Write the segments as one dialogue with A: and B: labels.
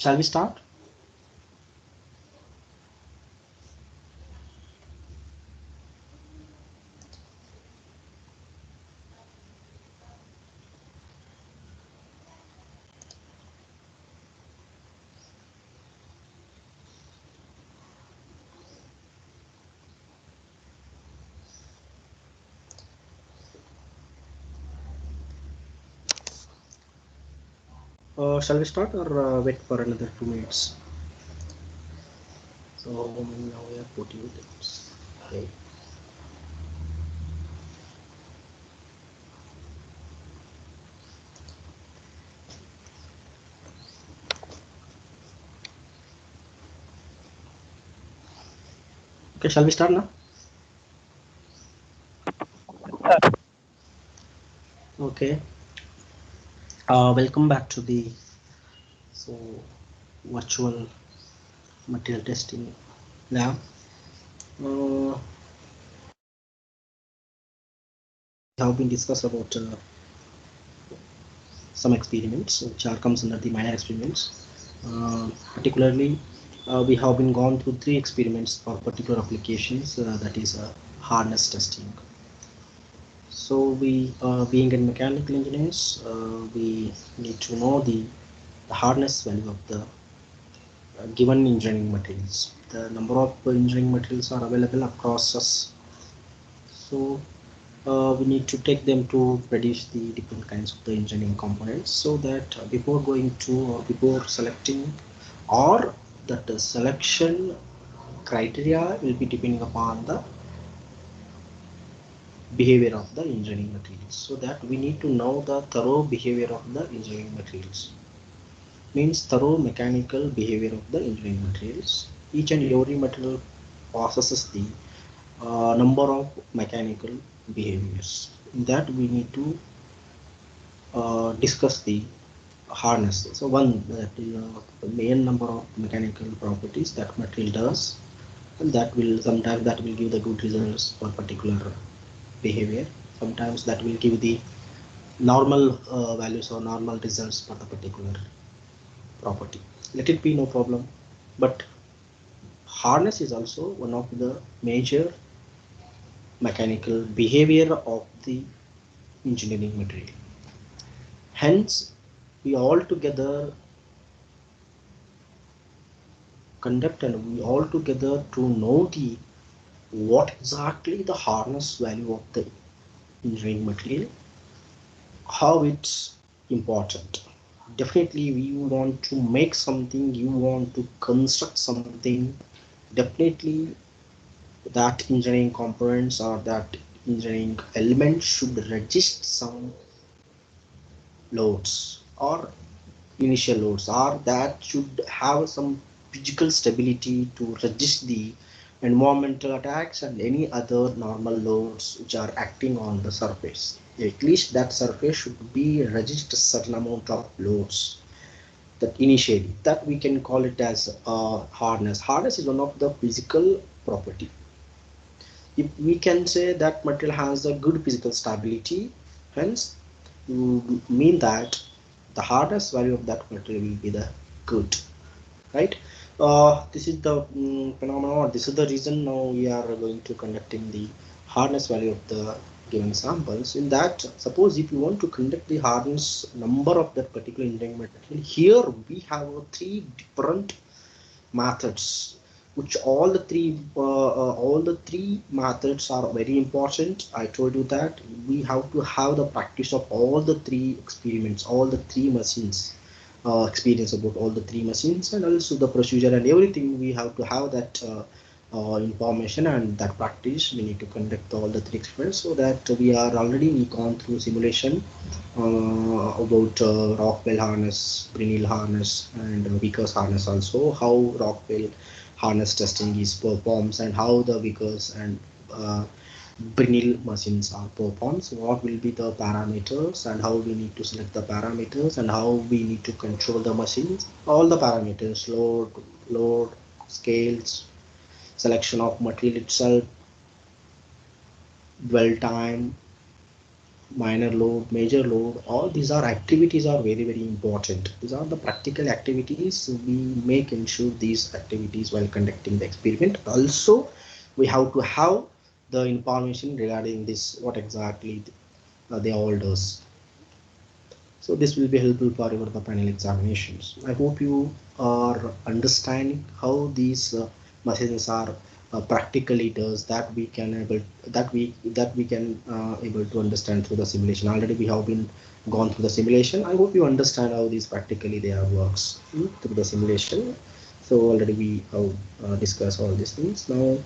A: Shall we start? Shall we start or wait for another 2 minutes? So now we are 40 minutes. Okay. Okay, shall we start now? Okay. Welcome back to the virtual material testing lab. Uh, we have been discussed about some experiments which are comes under the minor experiments. Particularly, we have been gone through 3 experiments for particular applications. That is harness testing. So we, being in mechanical engineers, we need to know the hardness value of the given engineering materials. The number of engineering materials are available across us. So we need to take them to produce the different kinds of the engineering components, so that before going to or before selecting, or that the selection criteria will be depending upon the behavior of the engineering materials. So that we need to know the thorough behavior of the engineering materials. Means thorough mechanical behavior of the engineering materials. Each and every material possesses the number of mechanical behaviors. In that we need to discuss the harness. So one, that the main number of mechanical properties that material does, and that will sometimes that will give the good results for particular behavior. Sometimes that will give the normal values or normal results for the particular property. Let it be, no problem. But hardness is also one of the major mechanical behavior of the engineering material. Hence, we all together conduct and we all together to know the what exactly the hardness value of the engineering material, how it's important. Definitely we want to make something, you want to construct something, definitely that engineering components or that engineering element should resist some loads or initial loads, or that should have some physical stability to resist the environmental attacks and any other normal loads which are acting on the surface. At least that surface should be resist a certain amount of loads, that initially that we can call it as hardness. Hardness is one of the physical property. If we can say that material has a good physical stability, hence mean that the hardness value of that material will be the good, right? This is the phenomenon. This is the reason now we are going to conducting the hardness value of the given samples. In that, suppose if you want to conduct the hardness number of that particular engineering material, here we have 3 different methods, which all the three methods are very important. I told you that we have to have the practice of all the 3 experiments, all the 3 machines, experience about all the 3 machines, and also the procedure and everything. We have to have that information and that practice. We need to conduct all the 3 experiments, so that we are already gone through simulation about Rockwell harness, Brinell harness, and Vickers harness also. How Rockwell harness testing is performs, and how the Vickers and Brinell machines are performed. So what will be the parameters, and how we need to select the parameters, and how we need to control the machines. All the parameters: load, scales, selection of material itself, dwell time, minor load, major load, all these are activities are very, very important. These are the practical activities. We make ensure these activities while conducting the experiment. Also, we have to have the information regarding this, what exactly they all does. So this will be helpful for your the final examinations. I hope you are understanding how these machines are practically does, that we can able, that we can able to understand through the simulation. Already we have been gone through the simulation. I hope you understand how these practically they are works through the simulation. So already we have discussed all these things. Now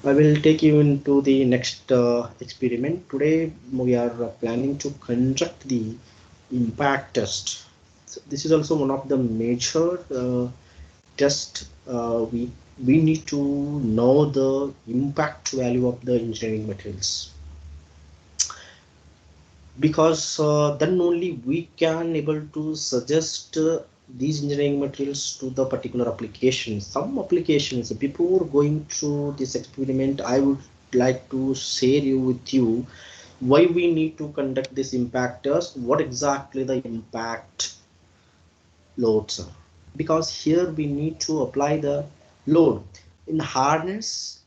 A: I will take you into the next experiment. Today we are planning to conduct the impact test. So this is also one of the major test. We need to know the impact value of the engineering materials, because then only we can able to suggest these engineering materials to the particular applications. Some applications, before going through this experiment, I would like to share you with you why we need to conduct this impact test, what exactly the impact loads are. Because here we need to apply the load in harness.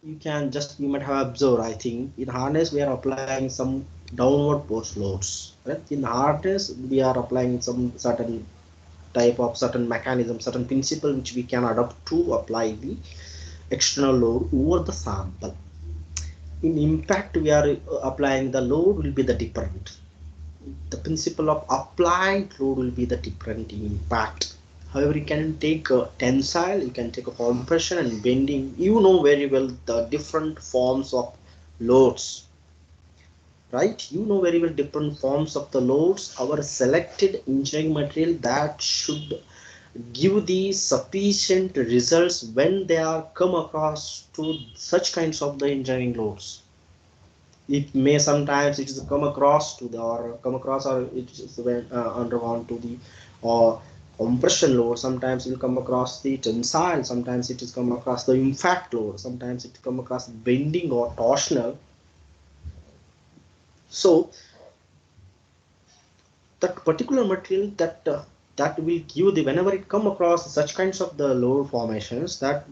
A: You can just, you might have observed, I think in harness we are applying some downward force loads, right? In harness we are applying some certain type of certain mechanism, certain principle which we can adopt to apply the external load over the sample. In impact we are applying the load will be the different, the principle of applied load will be the different in impact. However, you can take a tensile, you can take a compression and bending. You know very well the different forms of loads, right? You know very well different forms of the loads. Our selected engineering material that should give the sufficient results when they are come across to such kinds of the engineering loads. It may sometimes it is come across to the, or come across, or it is when undergone to the or compression load. Sometimes it will come across the tensile, sometimes it is come across the impact load, sometimes it come across bending or torsional. So that particular material that will give the, whenever it come across such kinds of the load formations, that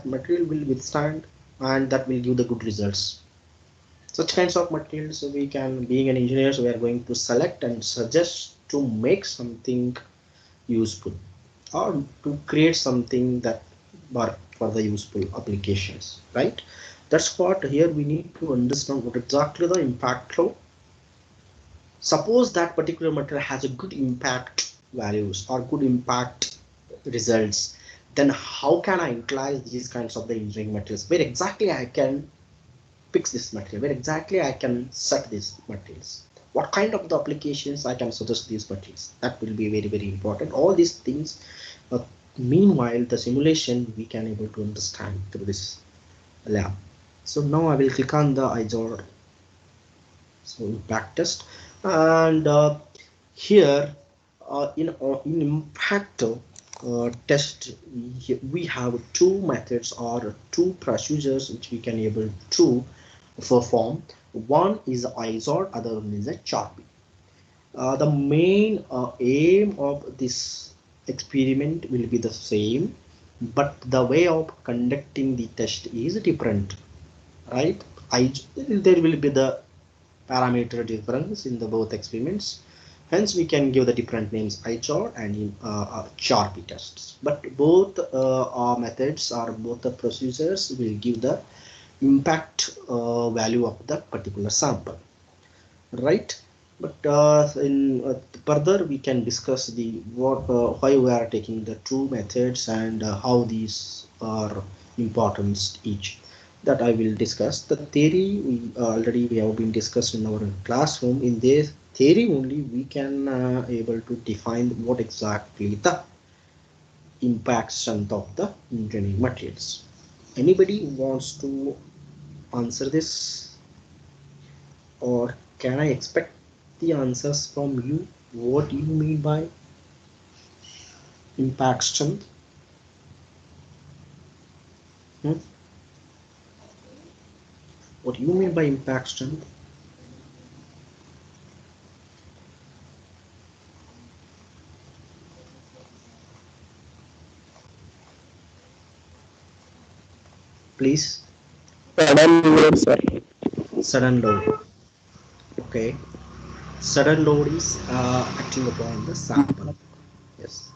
A: material will withstand and that will give the good results. Such kinds of materials we can, being an engineer, so we are going to select and suggest to make something useful or to create something that for the useful applications, right? That's what here we need to understand what exactly the impact flow. Suppose that particular material has a good impact values or good impact results, then how can I utilize these kinds of the engineering materials? Where exactly I can fix this material, where exactly I can set these materials, what kind of the applications I can suggest these materials. That will be very, very important. All these things, uh, meanwhile the simulation we can able to understand through this lab. So now I will click on the IZOR, so impact test, and here in impact test, we have two methods or two procedures which we can able to perform. One is IZOR, other one is a Charpy. The main aim of this experiment will be the same, but the way of conducting the test is different, right? There will be the parameter difference in the both experiments. Hence, we can give the different names ICHOR and Charpy tests. But both our methods or both the procedures will give the impact value of the particular sample, right? But in further we can discuss the what why we are taking the two methods and how these are important each. That I will discuss. The theory we already we have been discussed in our classroom. In this theory only we can able to define what exactly the impact strength of the engineering materials. Anybody wants to answer this, or can I expect the answers from you? What do you mean by impact strength? Hmm? What do you mean by impact strength? please.
B: Sudden load, sir.
A: Sudden load. Okay. Sudden load is acting upon the sample. Yes.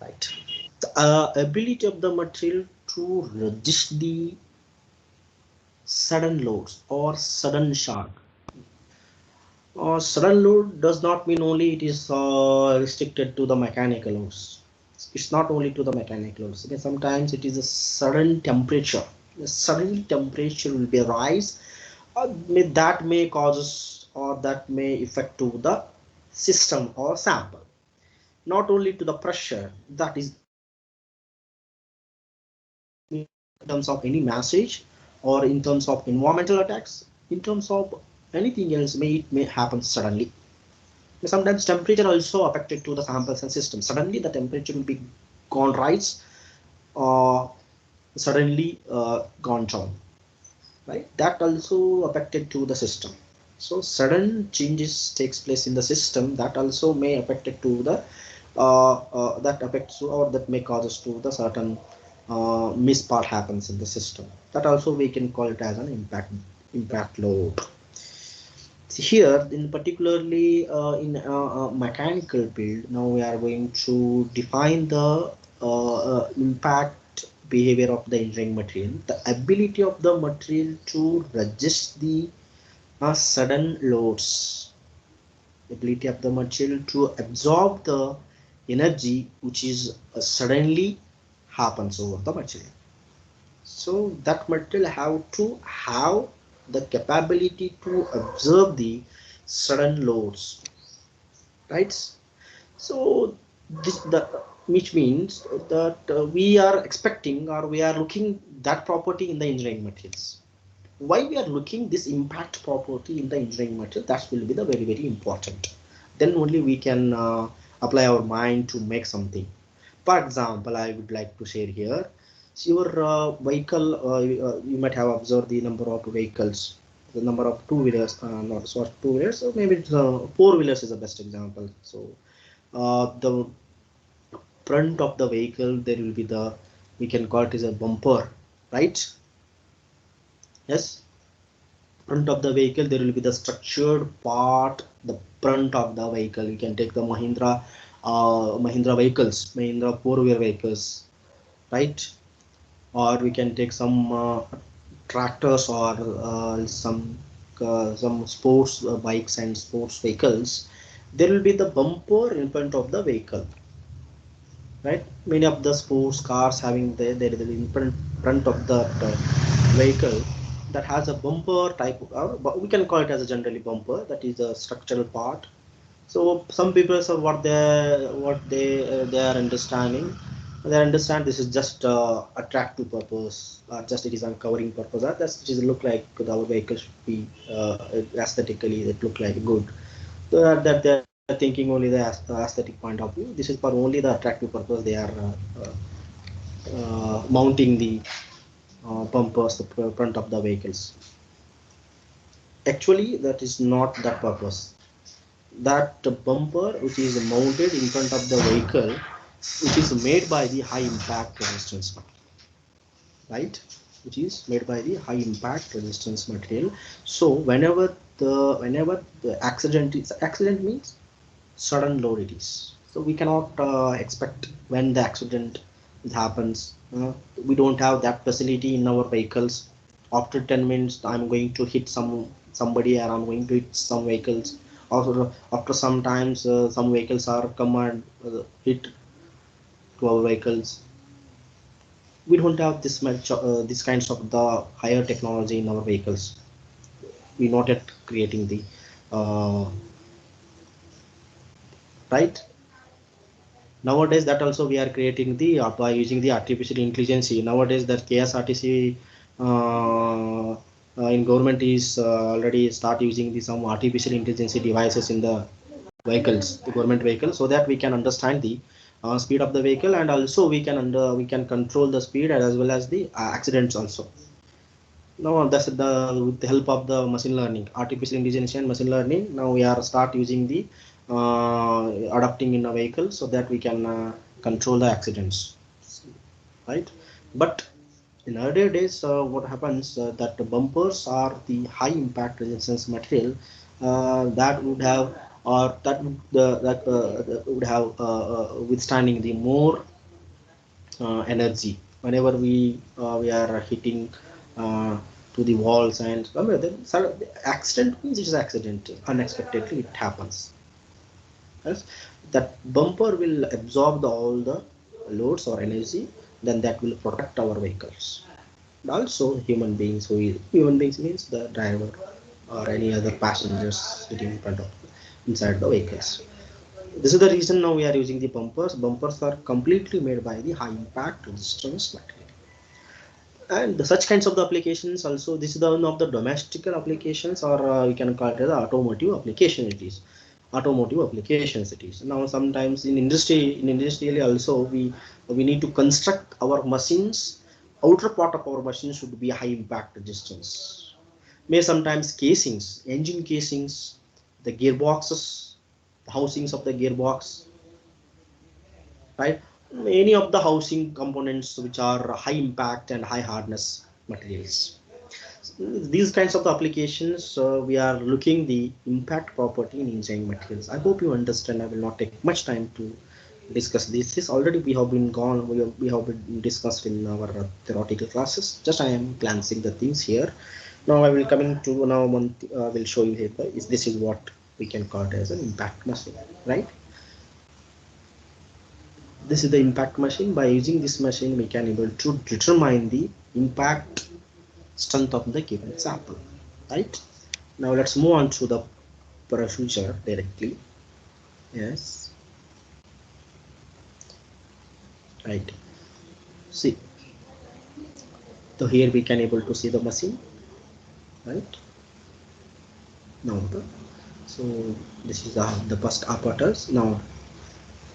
A: Right. The ability of the material to resist the sudden loads or sudden shock. Sudden load does not mean only it is restricted to the mechanical loads. It's not only to the mechanical loads. Okay, sometimes it is a sudden temperature. The sudden temperature will be rise, that may causes or that may affect to the system or sample. Not only to the pressure, that is in terms of any message or in terms of environmental attacks, in terms of anything else, it may happen suddenly. Sometimes temperature also affected to the samples and system. Suddenly the temperature will be gone rise or suddenly gone down, right? That also affected to the system. So sudden changes takes place in the system, that also may affect it to the that affects or that may cause us to the certain mispart happens in the system. That also we can call it as an impact load. Here in particularly in mechanical build, now we are going to define the impact behavior of the engineering material, the ability of the material to resist the sudden loads, ability of the material to absorb the energy which is suddenly happens over the material. So that material have to have the capability to observe the sudden loads, right? So this the which means that we are expecting or we are looking that property in the engineering materials. Why we are looking this impact property in the engineering material, that will be the very important. Then only we can apply our mind to make something. For example, I would like to share here. So your vehicle, you might have observed the number of vehicles, the number of two wheelers, not so two wheelers, so maybe four wheelers is the best example. So the front of the vehicle, there will be the, we can call it as a bumper, right? Yes, front of the vehicle there will be the structured part, the front of the vehicle. You can take the Mahindra vehicles, Mahindra four-wheel vehicles, right? Or we can take some tractors or some sports bikes and sports vehicles. There will be the bumper in front of the vehicle, right? Many of the sports cars having there is in front of the vehicle that has a bumper type of, but we can call it as a generally bumper, that is a structural part. So some people are what they are understanding, they understand this is just attractive purpose, or just it is on covering purpose, or just it is look like our vehicle should be aesthetically it look like good. So that they are thinking only the aesthetic point of view. This is for only the attractive purpose they are mounting the bumpers, the front of the vehicles. Actually, that is not that purpose. That bumper which is mounted in front of the vehicle, which is made by the high impact resistance, right? Which is made by the high impact resistance material. So whenever the accident means sudden load it is. So we cannot expect when the accident happens. We don't have that facility in our vehicles. After 10 minutes, I'm going to hit somebody, or I'm going to hit some vehicles. After sometimes some vehicles are come and hit to our vehicles. We don't have this much this kinds of the higher technology in our vehicles. We not yet creating the right. Nowadays that also we are creating the by using the artificial intelligence. Nowadays that KSRTC in government is already start using the some artificial intelligence devices in the vehicles, the government vehicles, so that we can understand the speed of the vehicle, and also we can control the speed as well as the accidents also. Now that's the with the help of the machine learning, artificial intelligence and machine learning. Now we are start using the adapting in a vehicle so that we can control the accidents, right? But In earlier days, what happens that the bumpers are the high impact resistance material that would have or that would that would have withstanding the more energy whenever we are hitting uh, to the walls, and the accident means it is accident, unexpectedly it happens. Yes? That bumper will absorb all the loads or energy, then that will protect our vehicles. Also human beings means the driver or any other passengers sitting in front of inside the vehicles. This is the reason now we are using the bumpers. Bumpers are completely made by the high impact resistance material. And such kinds of the applications also, this is the one of the domestic applications, or we can call it as automotive application it is. Automotive applications it is. Now sometimes in industry, in industrially also we need to construct our machines. Outer part of our machine should be high impact resistance. May sometimes casings, engine casings, the gearboxes, the housings of the gearbox, right? Any of the housing components which are high impact and high hardness materials. These kinds of the applications, we are looking the impact property in engineering materials. I hope you understand. I will not take much time to discuss this. This already we have been gone. We have been discussed in our theoretical classes. Just I am glancing the things here. Now I will coming to now one. Will show you here. Is this is what we can call it as an impact machine, right? This is the impact machine. By using this machine, we can able to determine the impact strength of the given sample, right? Now let's move on to the procedure directly. Yes, right. See, so here we can able to see the machine, right? Now so this is the first apparatus. Now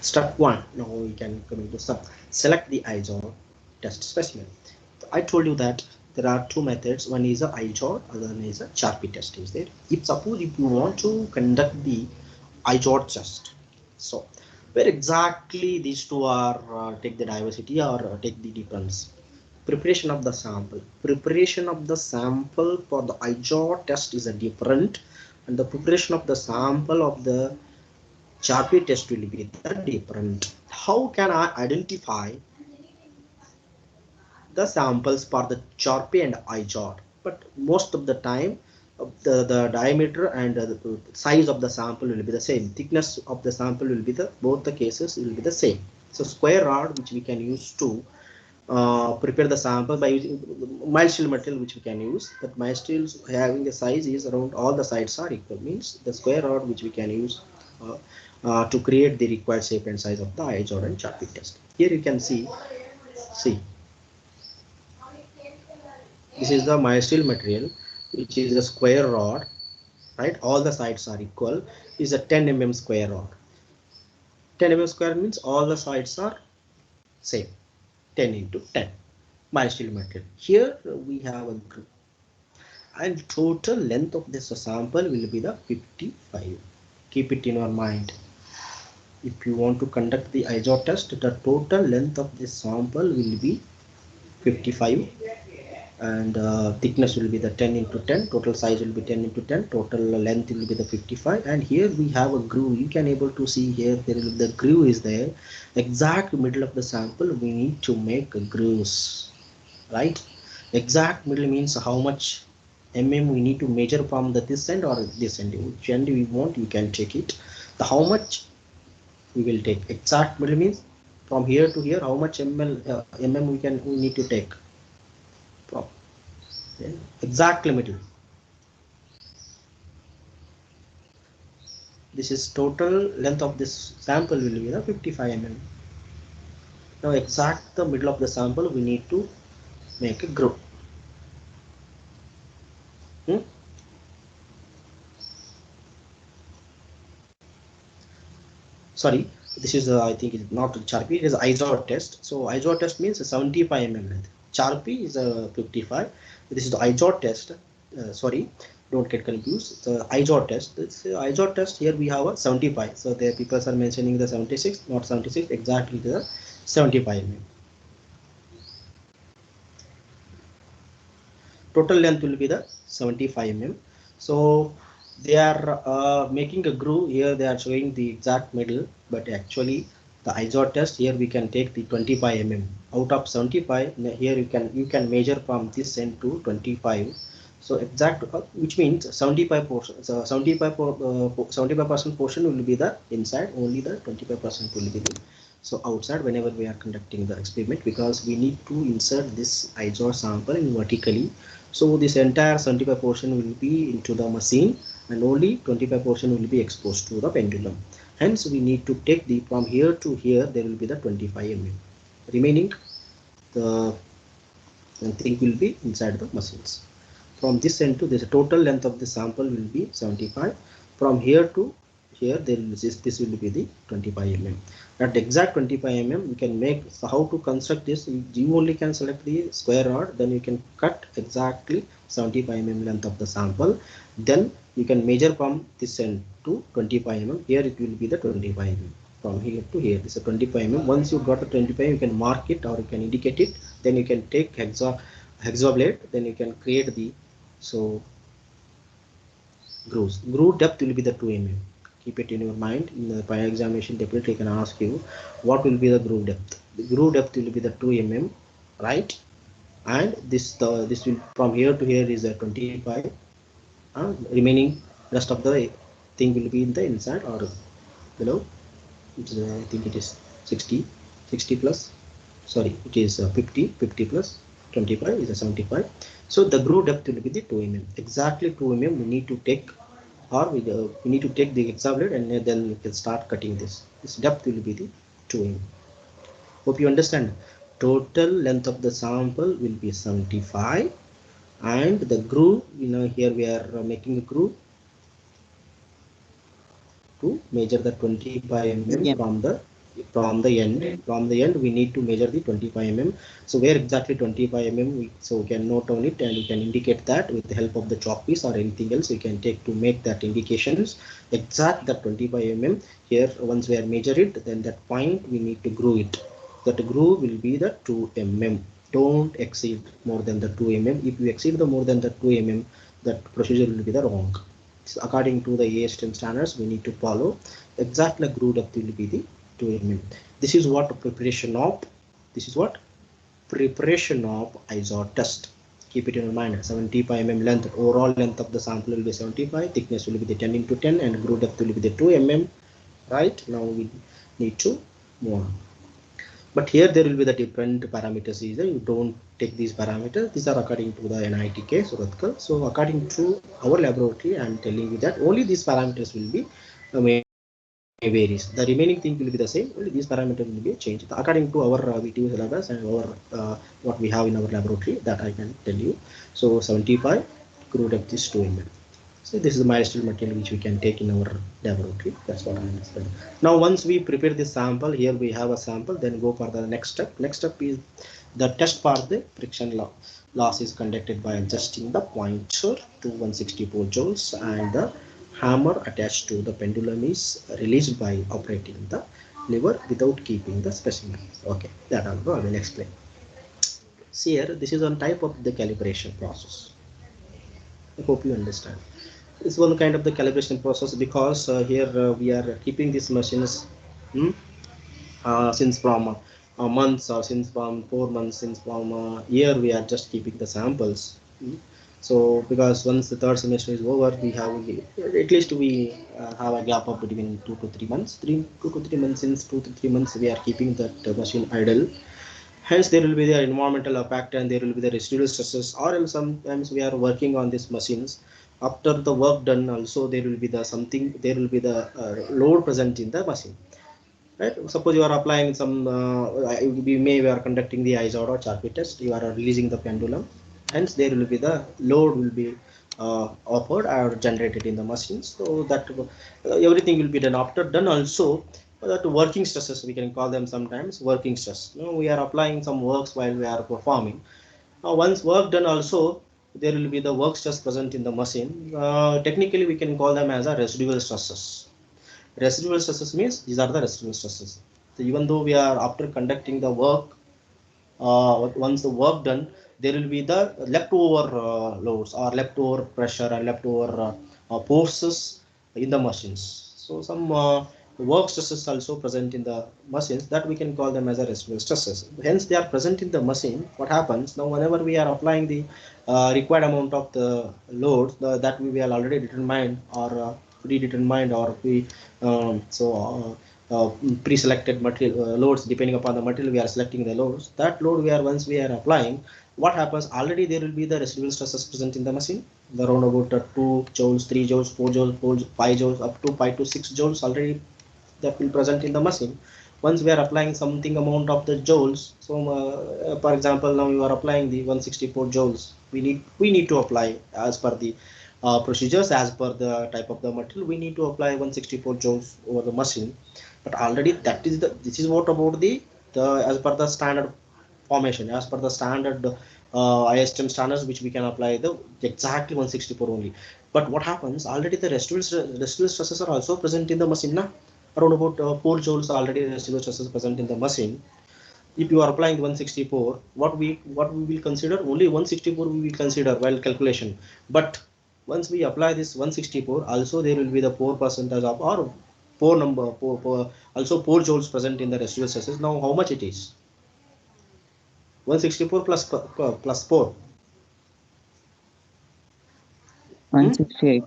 A: step one. Now we can come into step. Select the ISO test specimen. I told you that there are two methods. One is a IJOD, other one is a Charpy test is there. If suppose if you want to conduct the IJOD test, so where exactly these two are take the diversity or take the difference. Preparation of the sample. Preparation of the sample for the IJOD test is a different, and the preparation of the sample of the Charpy test will be the different. How can I identify the samples for the Charpy and IJOD? But most of the time the diameter and the size of the sample will be the same. Thickness of the sample will be the both the cases will be the same. So square rod which we can use to prepare the sample by using mild steel material which we can use. But mild steel having a size is around all the sides are equal, means the square rod which we can use to create the required shape and size of the IJOD and Charpy test. Here you can see this is the myosteel material, which is a square rod, right? All the sides are equal. Is a 10 mm square rod. 10 mm square means all the sides are same. 10 into 10 myosteel material. Here we have a group, and total length of this sample will be the 55. Keep it in your mind. If you want to conduct the IJOD test, the total length of this sample will be 55. And thickness will be the 10 into 10, total size will be 10 into 10, total length will be the 55. And here we have a groove. You can able to see here the groove is there. Exact middle of the sample we need to make grooves, right? Exact middle means how much we need to measure from this end or this end. Which end we want, you can take it. The how much we will take. Exact middle means from here to here how much we need to take from exact middle. This is total length of this sample will be the 55 mm. Now exact the middle of the sample we need to make a groove. Sorry, this is I think it's not Charpy, it is IJOD test. So IJOD test means 75 mm length. Charpy is a 55. This is the IJOD test. Sorry, don't get confused. The IJOD test. This IJOD test here we have a 75. So the people are mentioning the 76, not 76. Exactly the 75 mm. total length will be the 75 mm. So they are making a groove here. They are showing the exact middle, but actually the ISO test here we can take the 25 mm out of 75. Here you can measure from this end to 25. So exact, which means 75 portion. So 75% portion will be the inside. Only the 25% will be the so outside whenever we are conducting the experiment, because we need to insert this ISO sample in vertically. So this entire 75 portion will be into the machine and only 25 portion will be exposed to the pendulum. Hence we need to take the from here to here there will be the 25 mm. Remaining the thing will be inside the machines. From this end to this, total length of the sample will be 75. From here to here there will be this will be the 25 mm. At exact 25 mm you can make. So how to construct this? You only can select the square rod, then you can cut exactly 75 mm length of the sample. Then you can measure from this end to 25 mm. Here it will be the 25 mm. From here to here this is 25 mm. Once you got the 25 you can mark it or you can indicate it. Then you can take hexa blade, then you can create the so grooves. Groove depth will be the 2 mm. Keep it in your mind. In the prior examination definitely can ask you what will be the groove depth. The groove depth will be the 2 mm, right? And this will from here to here is a 25. Remaining rest of the thing will be in the inside or below. I think it is 60 plus. Sorry, it is 50 plus 25 is a 75. So the groove depth will be the 2 mm. Exactly 2 mm we need to take, or we need to take the hexa blade and then we can start cutting this. This depth will be the 2 mm. Hope you understand. Total length of the sample will be 75, and the groove, here we are making a groove to measure the 25 mm
B: Yeah.
A: from the end. From the end we need to measure the 25 mm. So where exactly 25 mm, so we can note on it and we can indicate that with the help of the chalk piece or anything else we can take to make that indications. Exact that 25 mm here. Once we are measure it, then that point we need to groove it. That groove will be the 2 mm. Don't exceed more than the 2 mm. If you exceed the more than the 2 mm, that procedure will be the wrong. So according to the ASTM standards we need to follow. Exactly groove depth will be the 2 mm. This is what preparation of ISO test. Keep it in your mind. 75 mm length, overall length of the sample will be 75, thickness will be the 10 into 10 and groove depth will be the 2 mm. Right, now we need to move on. But here there will be the different parameters. Either you don't take these parameters. These are according to the NITK Surathkal. So according to our laboratory, I am telling you that only these parameters will be varies. The remaining thing will be the same. Only these parameters will be changed according to our VTU syllabus and our what we have in our laboratory. That I can tell you. So 75 groove depth is 2 mm. So this is the milestone material which we can take in our laboratory. That's what I understand. Now once we prepare this sample, here we have a sample, then go for the next step. Next step is the test for the friction loss is conducted by adjusting the pointer to 164 joules and the hammer attached to the pendulum is released by operating the lever without keeping the specimen. Okay, that also I will explain. See here, this is one type of the calibration process. I hope you understand. It's one kind of the calibration process because here we are keeping these machines since from months, or since from 4 months, since from a year we are just keeping the samples. So because once the third semester is over, we have at least we have a gap of between 2 to 3 months. 2 to 3 months. Since 2 to 3 months we are keeping that machine idle. Hence there will be the environmental impact and there will be the residual stresses, or else sometimes we are working on these machines. After the work done also there will be the something, there will be the load present in the machine. Right? Suppose you are applying some we are conducting the ISO or Charpy test, you are releasing the pendulum. Hence there will be the load will be offered or generated in the machines. So that everything will be done. After done also, that working stresses we can call them sometimes working stress. We are applying some works while we are performing. Once work done also, there will be the work stress present in the machine. Technically we can call them as a residual stresses. Residual stresses means these are the residual stresses. So even though we are after conducting the work, once the work done, there will be the leftover loads or leftover pressure and leftover forces in the machines. So some work stresses also present in the machines that we can call them as a residual stresses. Hence they are present in the machine. What happens now whenever we are applying the required amount of the loads that we have already determined or predetermined or pre-selected material loads depending upon the material we are selecting the loads, that load we are once we are applying, what happens already there will be the residual stresses present in the machine, the around about 2 joules, 3 joules, 4 joules, 5 joules, up to 5 to 6 joules already that will present in the machine. Once we are applying something amount of the joules, so for example now you are applying the 164 joules, we need to apply as per the procedures, as per the type of the material, we need to apply 164 joules over the machine. But already that is the, this is what about the as per the standard formation, as per the standard ISTM standards, which we can apply the exactly 164 only. But what happens already the residual stresses are also present in the machine na? Around about 4 joules already residual stresses present in the machine. If you are applying 164, what we will consider, only 164 we will consider while calculation. But once we apply this 164, also there will be the 4 percentage of or 4 number also 4 joules present in the residual stresses. Now how much it is? 164 plus 4.
B: 168.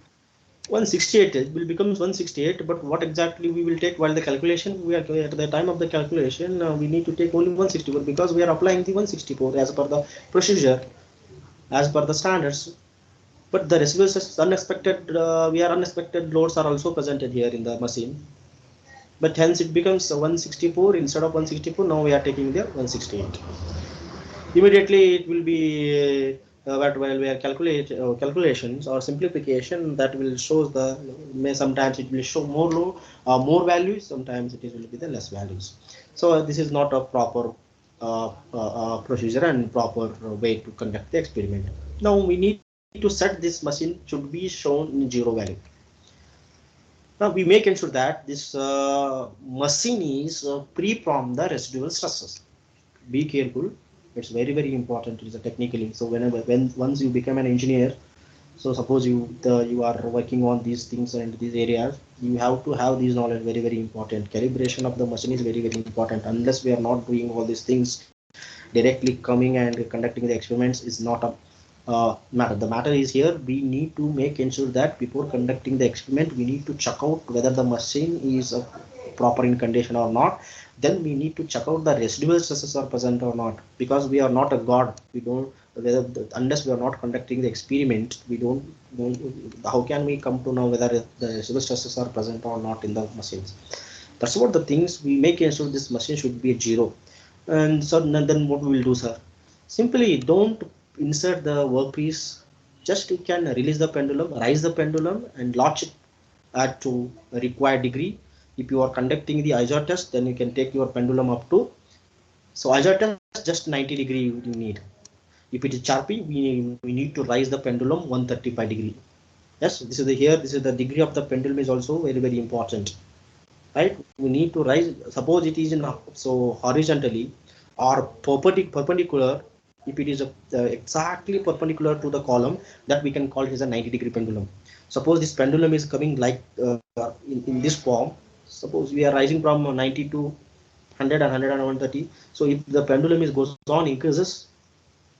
A: 168, it will becomes 168, but what exactly we will take while the calculation, we are at the time of the calculation we need to take only 164 because we are applying the 164 as per the procedure, as per the standards. But the residual unexpected we are unexpected loads are also presented here in the machine, but hence it becomes 164 instead of 164. Now we are taking the 168. Immediately it will be but while we are calculations or simplification, that will show the sometimes it will show more low more values, sometimes it will be the less values. So this is not a proper procedure and proper way to conduct the experiment. Now we need to set this machine should be shown in 0 value. Now we make ensure that this machine is free from the residual stresses. Be careful, it's very important. It is a technically, so whenever when once you become an engineer, so suppose you are working on these things and these areas, you have to have these knowledge, very important. Calibration of the machine is very important. Unless we are not doing all these things directly coming and conducting the experiments is not a matter. The matter is here we need to make ensure that before conducting the experiment we need to check out whether the machine is proper in condition or not. Then we need to check out the residual stresses are present or not, because we are not a god. We don't whether unless we are not conducting the experiment, we don't know how can we come to know whether the residual stresses are present or not in the machines. That's what the things we make ensure this machine should be at 0. And so then what we will do, sir? Simply don't insert the workpiece. Just you can release the pendulum, rise the pendulum, and launch it at to a required degree. If you are conducting the ISO test, then you can take your pendulum up to. So ISO test just 90 degree you need. If it is Sharpie, we need to rise the pendulum 135 degree. Yes, this is the here. This is the degree of the pendulum is also very important, right? We need to rise. Suppose it is in so horizontally or perpendicular. If it is exactly perpendicular to the column, that we can call it as a 90-degree pendulum. Suppose this pendulum is coming like in this form. Suppose we are rising from 90 to 100 and 100 and 130. So if the pendulum is goes on increases,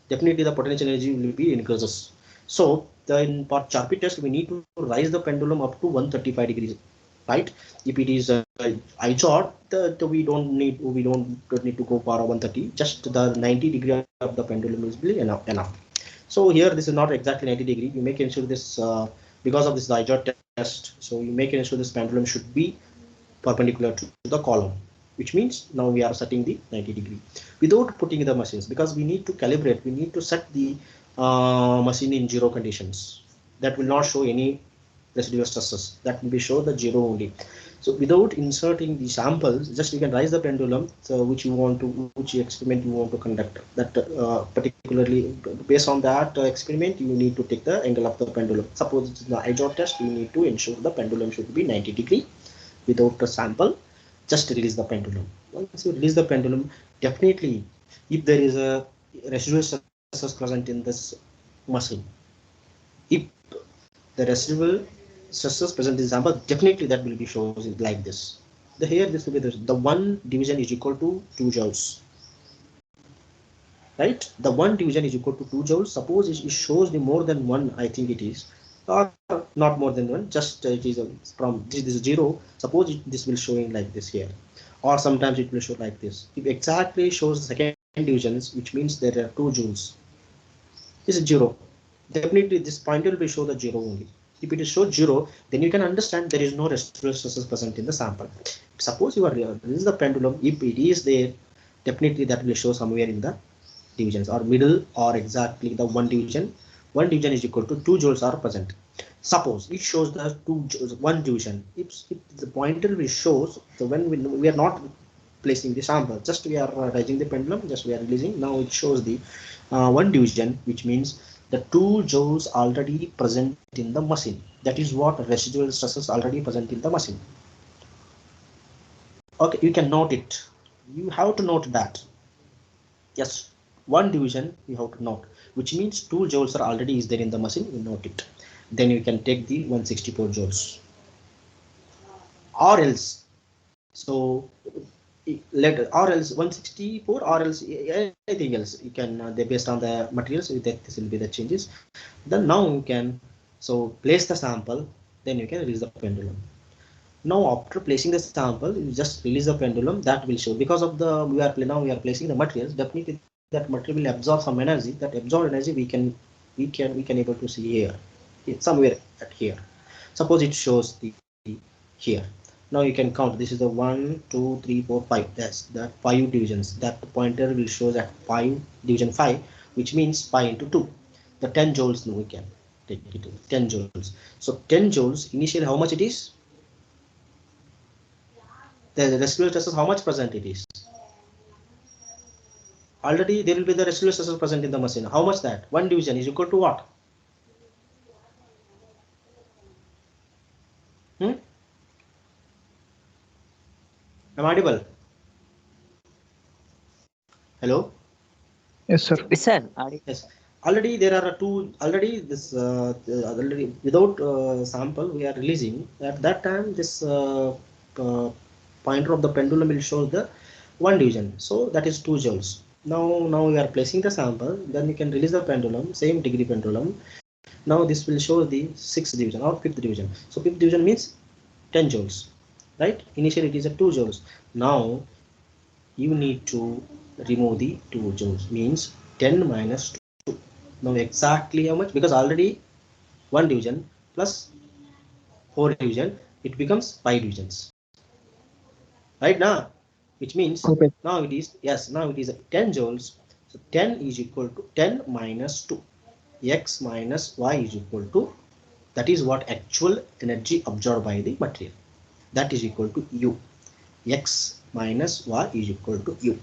A: definitely the potential energy will be increases. So in for Charpy test, we need to rise the pendulum up to 135 degrees, right? If it is IJOT, we don't need to go for 130. Just the 90 degree of the pendulum is enough. So here this is not exactly 90 degree. You make ensure this because of this IJOT test. So you make ensure this pendulum should be perpendicular to the column, which means now we are setting the 90 degree without putting the machines, because we need to calibrate, we need to set the machine in 0 conditions. That will not show any residual stresses, that will be show the 0 only. So without inserting the samples, just you can rise the pendulum, so which experiment you want to conduct, that particularly based on that experiment you need to take the angle of the pendulum. Suppose it's the IJOT test, you need to ensure the pendulum should be 90 degree without a sample. Just release the pendulum. Once you release the pendulum, definitely if there is a residual stresses stresses present in this machine. If the residual stresses present in the sample, definitely that will be shows like this. The here this will be the one division is equal to 2 joules. Right, the one division is equal to 2 joules. Suppose it shows the more than one, I think it is, or not more than one, just it is from this is 0. Suppose this will showing like this here, or sometimes it will show like this. If exactly shows the second divisions, which means there are 2 joules, this is 0. Definitely this pointer will show the 0 only. If it is show 0, then you can understand there is no residual stresses present in the sample. Suppose you are this is the pendulum. If it is there, definitely that will show somewhere in the divisions or middle or exactly the one division is equal to 2 joules are present. Suppose it shows the one division. If the pointer will shows, so when we are not placing the sample, just we are raising the pendulum, just we are releasing. Now it shows the one division, which means the 2 joules already present in the machine. That is what residual stresses already present in the machine. Okay, you can note it. You have to note that. Yes, one division you have to note, which means 2 joules are already is there in the machine. You note it. Then you can take the 164 joules. Or else, so let or else 164 or else anything else you can they based on the materials that this will be the changes. Then now you can so place the sample, then you can release the pendulum. Now after placing the sample, you just release the pendulum. That will show because of the we are placing the materials. Definitely that material will absorb some energy. That absorbed energy we can able to see here somewhere at here. Suppose it shows the here. Now you can count. This is the 1 2 3 4 5. That's the 5 divisions. That pointer will show at 5 division 5, which means 5 into 2. The 10 joules we can take it to 10 joules. So 10 joules initially how much it is? The residual stresses how much present it is? Already there will be the residual stresses present in the machine. How much that? One division is equal to what? Am I audible? Hello?
B: Yes, sir.
C: Yes, sir.
A: Yes. Already there are two. Already this already without sample we are releasing. At that time this pointer of the pendulum will show the one division. So that is 2 joules. Now we are placing the sample. Then you can release the pendulum. Same degree pendulum. Now this will show the 6th division or 5th division. So 5th division means 10 joules, right? Initially it is a 2 joules. Now you need to remove the 2 joules, means 10 minus 2. Now exactly how much? Because already 1 division plus 4 division, it becomes 5 divisions. Right now, which means
B: Okay.
A: now it is, yes, now it is 10 joules. So 10 is equal to 10 minus 2. X minus Y is equal to, that is what actual energy absorbed by the material. That is equal to U. X minus Y is equal to U.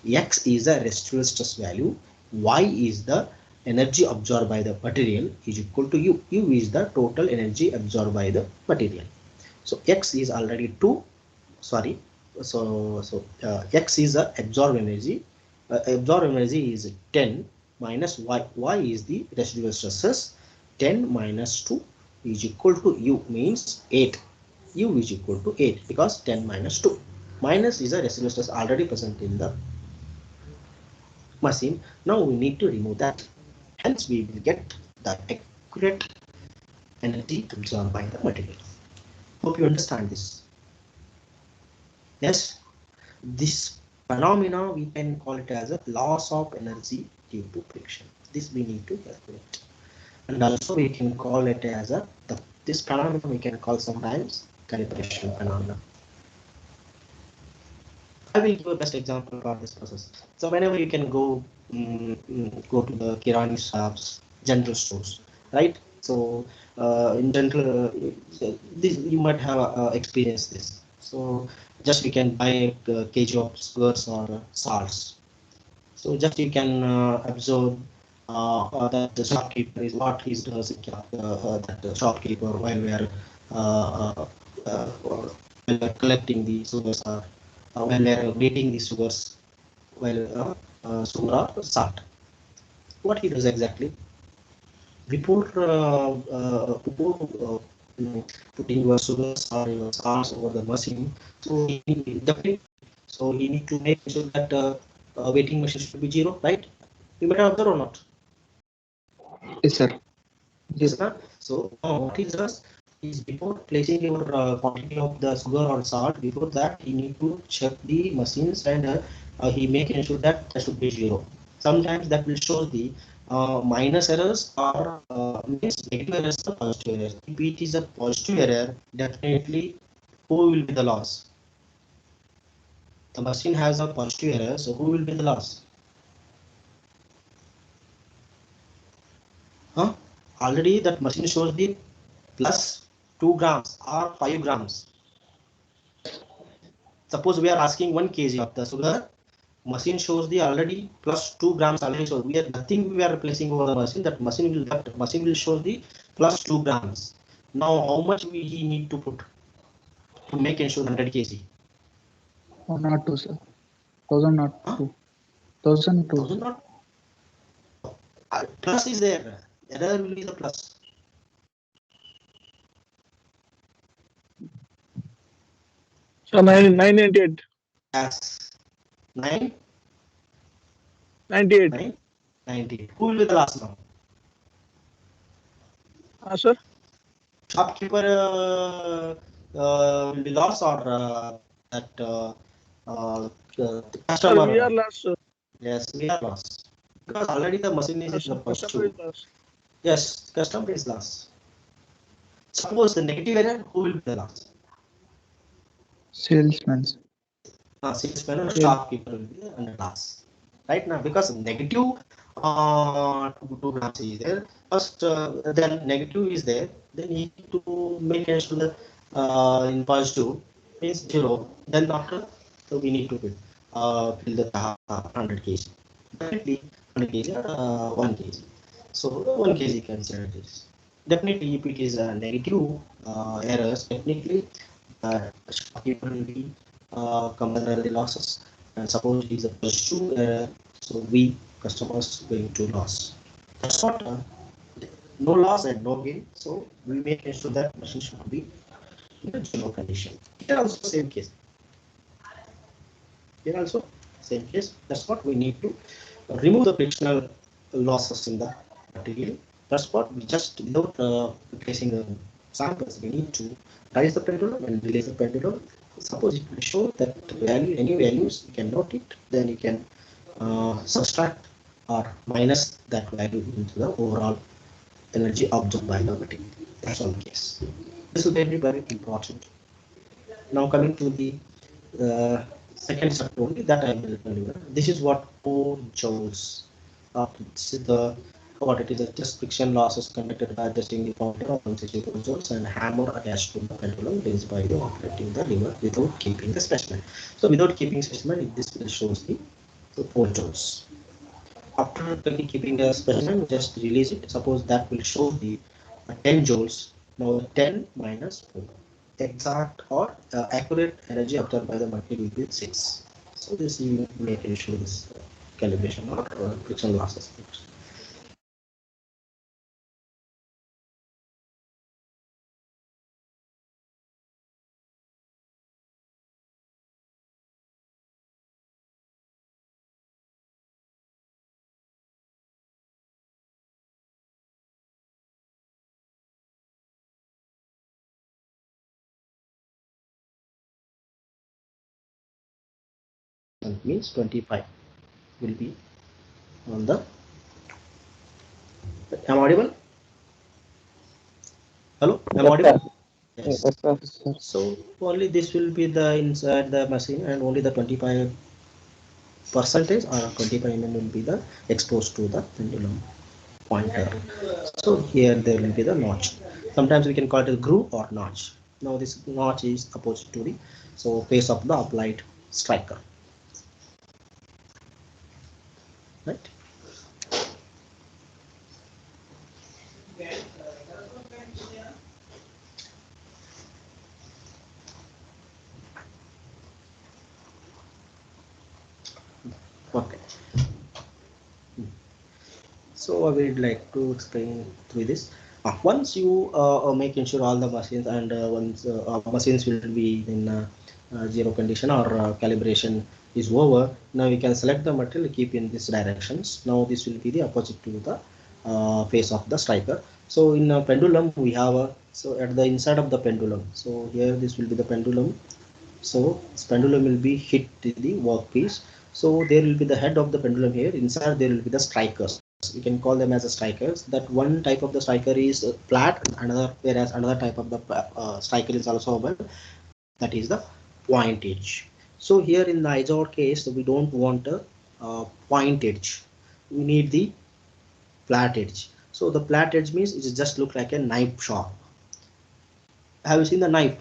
A: X is the residual stress value. Y is the energy absorbed by the material is equal to U. U is the total energy absorbed by the material. So X is already 2. Sorry. So X is the absorbed energy. Absorbed energy is 10 minus Y. Y is the residual stresses. 10 minus 2 is equal to U, means 8. U is equal to 8 because 10 minus 2. Minus is a residual stress already present in the machine. Now we need to remove that. Hence we will get the accurate energy absorbed by the material. Hope you understand this. Yes, this phenomena we can call it as a loss of energy due to friction. This we need to calculate. And also we can call it as a this phenomena we can call sometimes calibration phenomena. I will give a best example for this process. So whenever you can go to the Kirani shops, general stores, right? So in general, this you might have experienced this. So just we can buy a kg of sugars or salts. So just you can observe that the shopkeeper is what he does. That the shopkeeper while we are while we are collecting the sugars or when we are weighting the sugars, well sugar or salt. What he does exactly? Before putting your sugars or your salts over the machine, so he definitely, so he need to make sure that waiting machine should be zero, right? You might have observed or not.
B: Yes, sir.
A: Yes, sir. So what he does is before placing your quantity of the sugar or salt, before that he need to check the machines and he make ensure that there should be zero. Sometimes that will show the minus errors or means negative errors or positive errors. If it is a positive error, definitely who will be the loss? The machine has a positive error, so who will be the loss? Huh? Already that machine shows the plus 2 grams or 5 grams. Suppose we are asking 1 kg of the sugar, machine shows the already plus 2 grams already. So we are nothing we are replacing over the machine. That machine will show the plus 2 grams. Now how much we he need to put to make ensure 100 kg?
B: 102, sir. 1000 not
A: Huh?
B: 2. 1002,
A: 1000
B: sir.
A: not plus is there. Error will be the plus.
C: So 998.
A: As 9
C: 98.
A: 9 90. Who will be the last now?
C: Sir?
A: Shopkeeper will be lost or that the
C: Sir,
A: customer.
C: we are last, sir.
A: Yes, we are lost because already the machine is in the
C: Sir, customer
A: positive.
C: is last.
A: Yes, customer is lost. Suppose the negative error, who will be the loss?
B: Salesman.
A: Salesman or
C: Sale.
A: shopkeeper will be under loss. Right now, because negative 2 grams is there. First, then negative is there. Then you need to make sure that in positive means 0. Then after, so we need to fill the 100 kg. Definitely 100 kg or 1 kg. So 1 kg consider this. Definitely, if it is a negative errors, definitely shopkeeper will be come under the losses. And suppose it is a +2 error, so we customers going to loss. That's what no loss and no gain. So we make sure that machine should be in a zero condition. Here also same case. Here also same case. That's what we need to remove the frictional losses in the material. That's what we just without placing the samples, we need to raise the pendulum and release the pendulum. Suppose it will show that value, any values, you can note it, then you can subtract or minus that value into the overall energy absorbed by the material. That's one case. This is very, very important. Now coming to the second step only that I will tell you. This is what 4 joules. This is the what it is, just friction losses conducted by adjusting the pointer of 164 joules and hammer attached to the pendulum raised by the operating the lever without keeping the specimen. So without keeping specimen, this will shows the 4 joules. After keeping the specimen, just release it. Suppose that will show the 10 joules. Now 10 minus 4. Exact or accurate energy absorbed by the material will be 6. So this you make ensure this calibration or friction losses. That means 25 will be on the. Am I audible? Hello, am I
B: Yes, sir.
A: audible? Yes.
B: Yes, sir. Yes, sir.
A: So only this will be the inside the machine and only the 25 percentage or 25 mm will be the exposed to the pendulum pointer. So here there will be the notch. Sometimes we can call it a groove or notch. Now this notch is opposite to the so face of the applied striker. Right. Okay. So I would like to explain through this. Once you make ensure all the machines and once machines will be in zero condition or calibration is over, now you can select the material, keep in this directions. Now this will be the opposite to the face of the striker. So in a pendulum we have a, so at the inside of the pendulum, so here this will be the pendulum. So this pendulum will be hit the workpiece. So there will be the head of the pendulum here. Inside there will be the strikers. We can call them as the strikers. That one type of the striker is flat, another, whereas another type of the striker is also available. That is the point edge. So here in the ISOR case, we don't want a point edge. We need the flat edge. So the flat edge means it just look like a knife sharp. Have you seen the knife?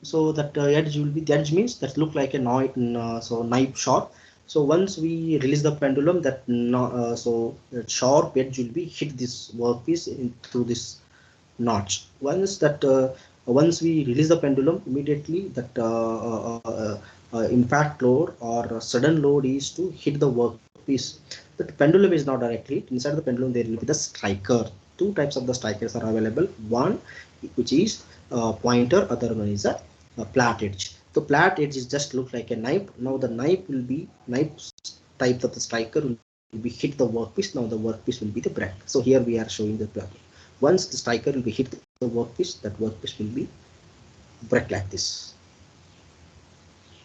A: So that edge will be, the edge means that look like a knife, so knife sharp. So once we release the pendulum, that so that sharp edge will be hit this workpiece through this notch. Once we release the pendulum, immediately that impact load or sudden load is to hit the workpiece. The pendulum is not directly inside the pendulum. There will be the striker. Two types of the strikers are available. One which is pointer, other one is a flat edge. The flat edge is just look like a knife. Now the knife will be knife type of the striker will be hit the workpiece. Now the workpiece will be the break. So here we are showing the once the striker will be hit the workpiece, that workpiece will be break like this.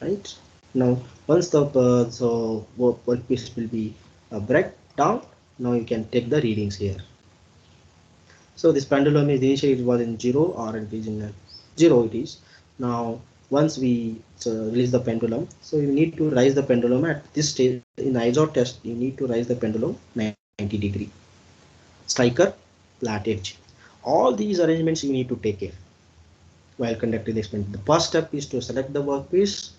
A: Right now, once the workpiece will be break down, now you can take the readings here. So this pendulum is initially it was in 0 or it is in 0 it is. Now once we release the pendulum, so you need to raise the pendulum at this stage. In ISOR test you need to raise the pendulum 90 degree. Striker, flat edge. All these arrangements you need to take care while conducting the experiment. The first step is to select the workpiece,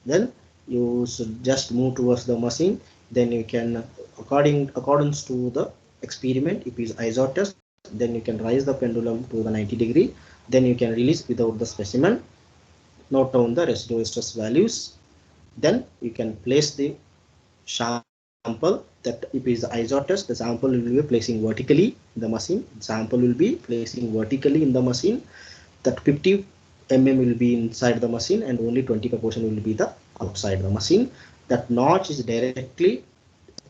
A: then you should just move towards the machine. Then you can accordance to the experiment, if it is ISOR test, then you can raise the pendulum to the 90 degree. Then you can release without the specimen, note down the residual stress values. Then you can place the sample. That if it is the ISOR test, the sample will be placing vertically in the machine. The sample will be placing vertically in the machine. That 50 mm will be inside the machine and only 20% will be the outside the machine. That notch is directly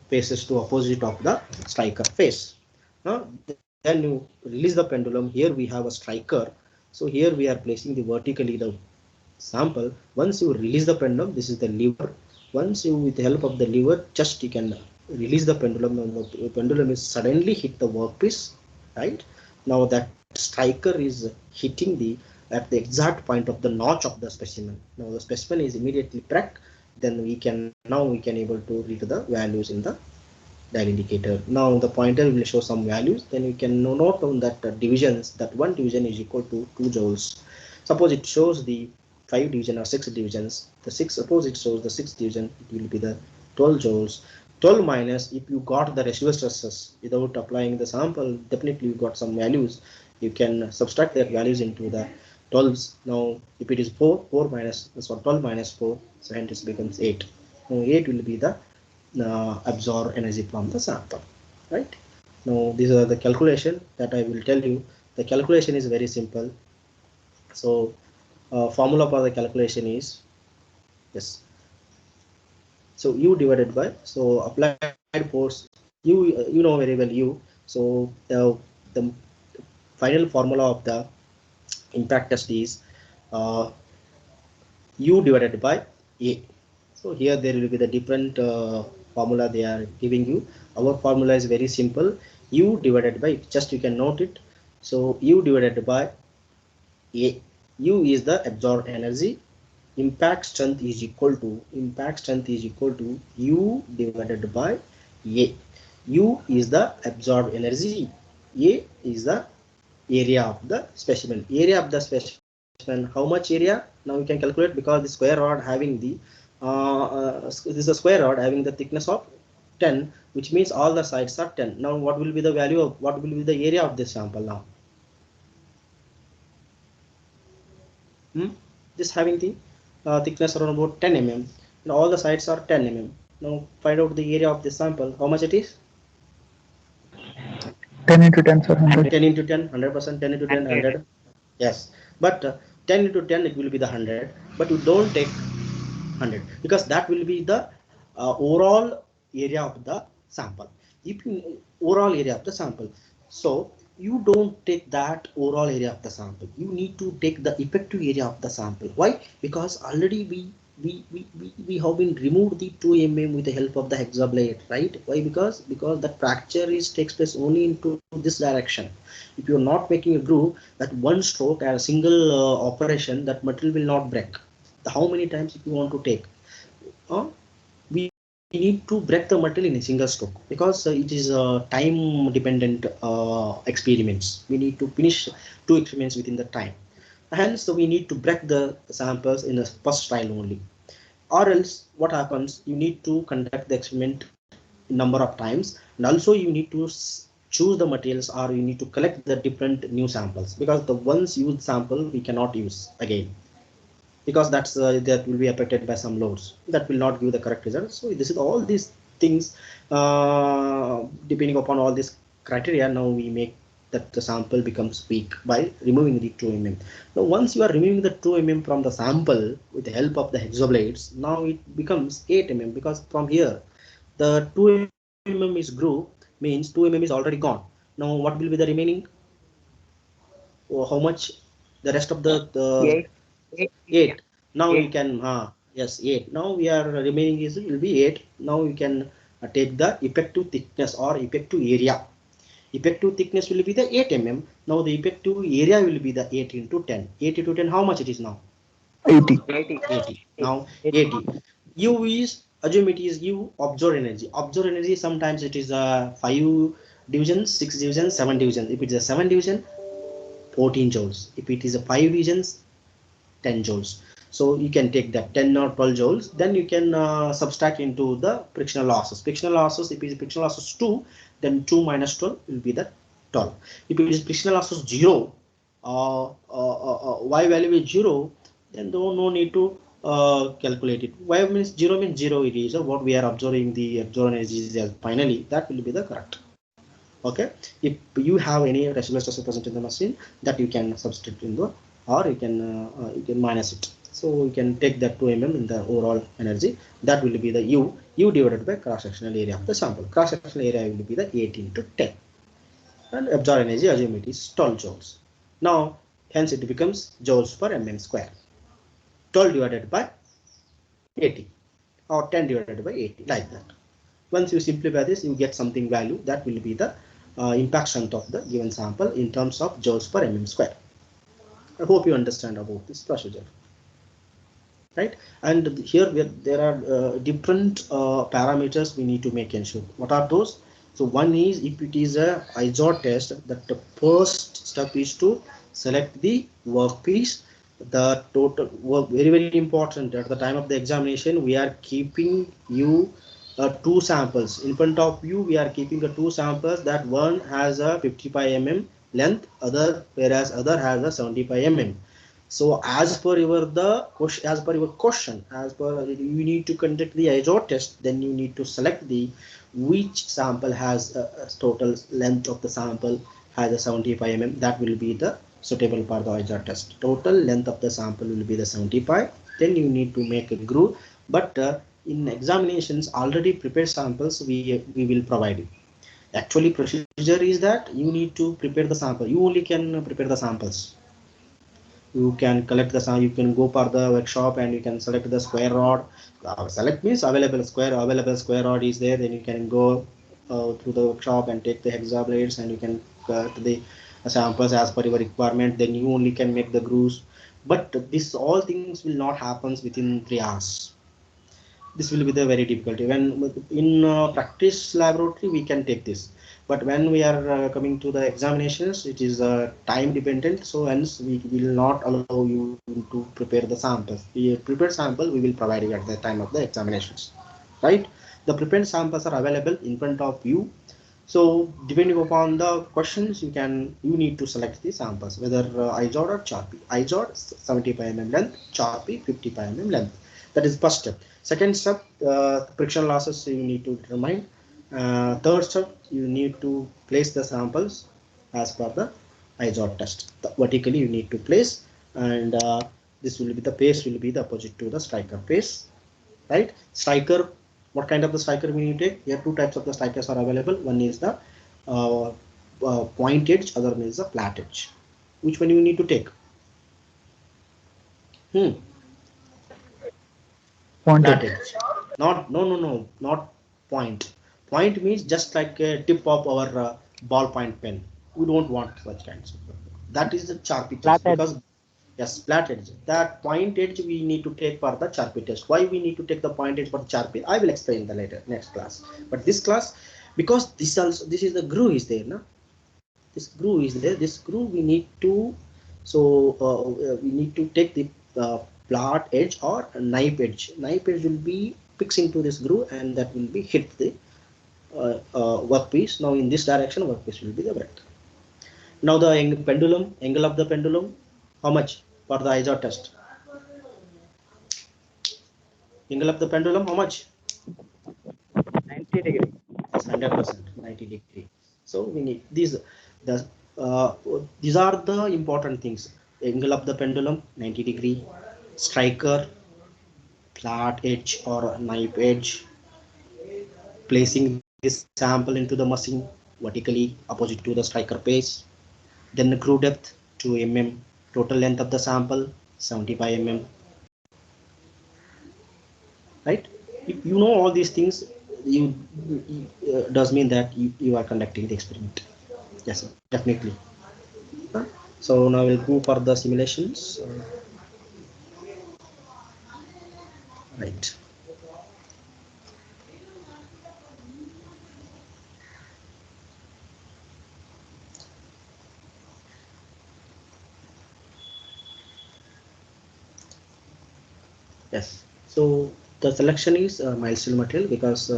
A: faces to opposite of the striker face. Then you release the pendulum. Here we have a striker. So here we are placing the vertically the sample. Once you release the pendulum, this is the lever. Once you, with the help of the lever, just you can release the pendulum. The pendulum is suddenly hit the workpiece. Right now that striker is hitting the at the exact point of the notch of the specimen. Now the specimen is immediately cracked. Then we can able to read the values in the dial indicator. Now the pointer will show some values. Then you can note down that divisions, that one division is equal to 2 joules. Suppose it shows the 5 division or 6 divisions. The 6, suppose it shows the 6th division, it will be the 12 joules. 12 minus, if you got the residual stresses without applying the sample, definitely you got some values. You can subtract their values into the 12s. Now if it is 4 minus, so 12 minus 4, so hence it becomes 8. Now 8 will be the absorb energy from the sample. Right now these are the calculation that I will tell you. The calculation is very simple. So formula for the calculation is yes. So U divided by, so applied force, you know very well U. So the final formula of the impact test is U divided by A. So here there will be the different formula they are giving you. Our formula is very simple. U divided by, just you can note it. So U divided by A. U is the absorbed energy. Impact strength is equal to U divided by A. U is the absorbed energy. A is the area of the specimen. Area of the specimen, how much area? Now you can calculate, because the square rod having the this is a square rod having the thickness of 10, which means all the sides are 10. Now what will be the value of, what will be the area of this sample now? This having the thickness around about 10 mm and all the sides are 10 mm. Now find out the area of this sample, how much it is?
B: 10 into 10, sir. 100.
A: 10 into 10, 100%, 10 into 10, 100. Yes, but 10 into 10, it will be the 100, but you don't take 100 because that will be the overall area of the sample. If you overall area of the sample, so you don't take that overall area of the sample. You need to take the effective area of the sample. Why? Because already we have been removed the 2 mm with the help of the hexablade, right? Why? Because that fracture is takes place only into this direction. If you are not making a groove, that one stroke and a single operation, that material will not break. How many times if you want to take, we need to break the material in a single stroke because it is time dependent experiments. We need to finish 2 experiments within the time, hence we need to break the samples in the first trial only. Or else what happens, you need to conduct the experiment number of times, and also you need to choose the materials, or you need to collect the different new samples, because the once used sample we cannot use again, because that will be affected by some loads, that will not give the correct result. So this is all these things, depending upon all these criteria, now we make that the sample becomes weak by removing the 2 mm. Now once you are removing the 2 mm from the sample with the help of the hexablades, now it becomes 8 mm, because from here the 2 mm is groove, means 2 mm is already gone. Now what will be the remaining, or how much, the rest of the 8. Now you can yes, 8. Now we are remaining is will be 8. Now you can take the effective thickness or effective area. Effective thickness will be the 8 mm. Now the effective area will be the 8 into 10. 8 into 10, how much it is now?
B: 80.
A: 80. Now 80. U is, assume it is U absorb energy. Absorb energy, sometimes it is 5 divisions, 6 divisions, 7 divisions. If it is a 7 division, 14 joules. If it is a 5 divisions, 10 joules. So you can take that 10 or 12 joules, then you can subtract into the frictional losses. Frictional losses, if it is frictional losses 2, then 2 minus 12 will be the 12. If it is frictional losses 0, y value is 0, then no need to calculate it. Y means 0 means 0 it is, what we are observing the absorb energy is finally, that will be the correct. Okay, if you have any residual stress present in the machine, that you can substitute in the, or you can minus it. So you can take that 2 mm in the overall energy, that will be the U divided by cross sectional area of the sample. Cross sectional area will be the 8 into 10, and absorbed energy, assume it is 12 joules. Now hence it becomes joules per mm square. 12 divided by 80, or 10 divided by 80, like that. Once you simplify this, you get something value, that will be the impact strength of the given sample in terms of joules per mm square. I hope you understand about this procedure, right? And here there are different parameters we need to make ensure. What are those? So one is, if it is a IJOR test, that the first step is to select the workpiece. The total work, very important, at the time of the examination we are keeping you 2 samples in front of you. We are keeping the 2 samples, that one has a 55 mm length, whereas other has a 75 mm. So as per your question, as per you need to conduct the IJOR test, then you need to select the which sample has a total length of the sample has a 75 mm. That will be the suitable for the IJOR test. Total length of the sample will be the 75. Then you need to make a groove. But in examinations, already prepared samples we will provide you. Actually, procedure is that you need to prepare the sample. You only can prepare the samples. You can collect the sample. You can go for the workshop and you can select the square rod. Select means available square rod is there. Then you can go through the workshop and take the hexa blades, and you can cut the samples as per your requirement. Then you only can make the grooves. But this all things will not happen within 3 hours. This will be the very difficulty. When in practice laboratory we can take this, but when we are coming to the examinations, it is time dependent, so hence we will not allow you to prepare the samples. The prepared sample we will provide you at the time of the examinations, right? The prepared samples are available in front of you. So depending upon the questions, you need to select the samples, whether IJOR or Charpy. IJOR 75 mm length, Charpy 55 mm length. That is first step. Second step, friction losses you need to determine, Third step, you need to place the samples as per the ISOT test. Vertically you need to place, and this will be the pace will be the opposite to the striker pace, right? Striker, what kind of the striker we need to take? Here two types of the strikers are available. One is the uh, point edge, other one is the flat edge. Which one you need to take?
B: Point
A: Flat
B: it.
A: edge. Not, no, not point. Point means just like a tip of our ballpoint pen. We don't want such kinds of. That is the Sharpie test, because yes, flat edge. That point edge we need to take for the Sharpie test. Why we need to take the point edge for the Sharpie? I will explain the later next class. But this class, because this also, this is the groove is there, no? This groove is there. This groove we need to, so we need to take the flat edge or knife edge. Knife edge will be fixed into this groove, and that will be hit the workpiece. Now in this direction, workpiece will be the bent. Now the pendulum, angle of the pendulum, how much for the ISOT test? Angle of the pendulum, how much?
C: 90 degree.
A: Yes, 100%, 90 degree. So we need these. These are the important things. Angle of the pendulum, 90 degree. Striker, flat edge or knife edge. Placing this sample into the machine vertically opposite to the striker pace. Then the groove depth 2 mm. Total length of the sample 75 mm. Right? If you know all these things, you does mean that you are conducting the experiment. Yes, sir, definitely. So now we'll go for the simulations. Right. Yes. So the selection is mild steel material, because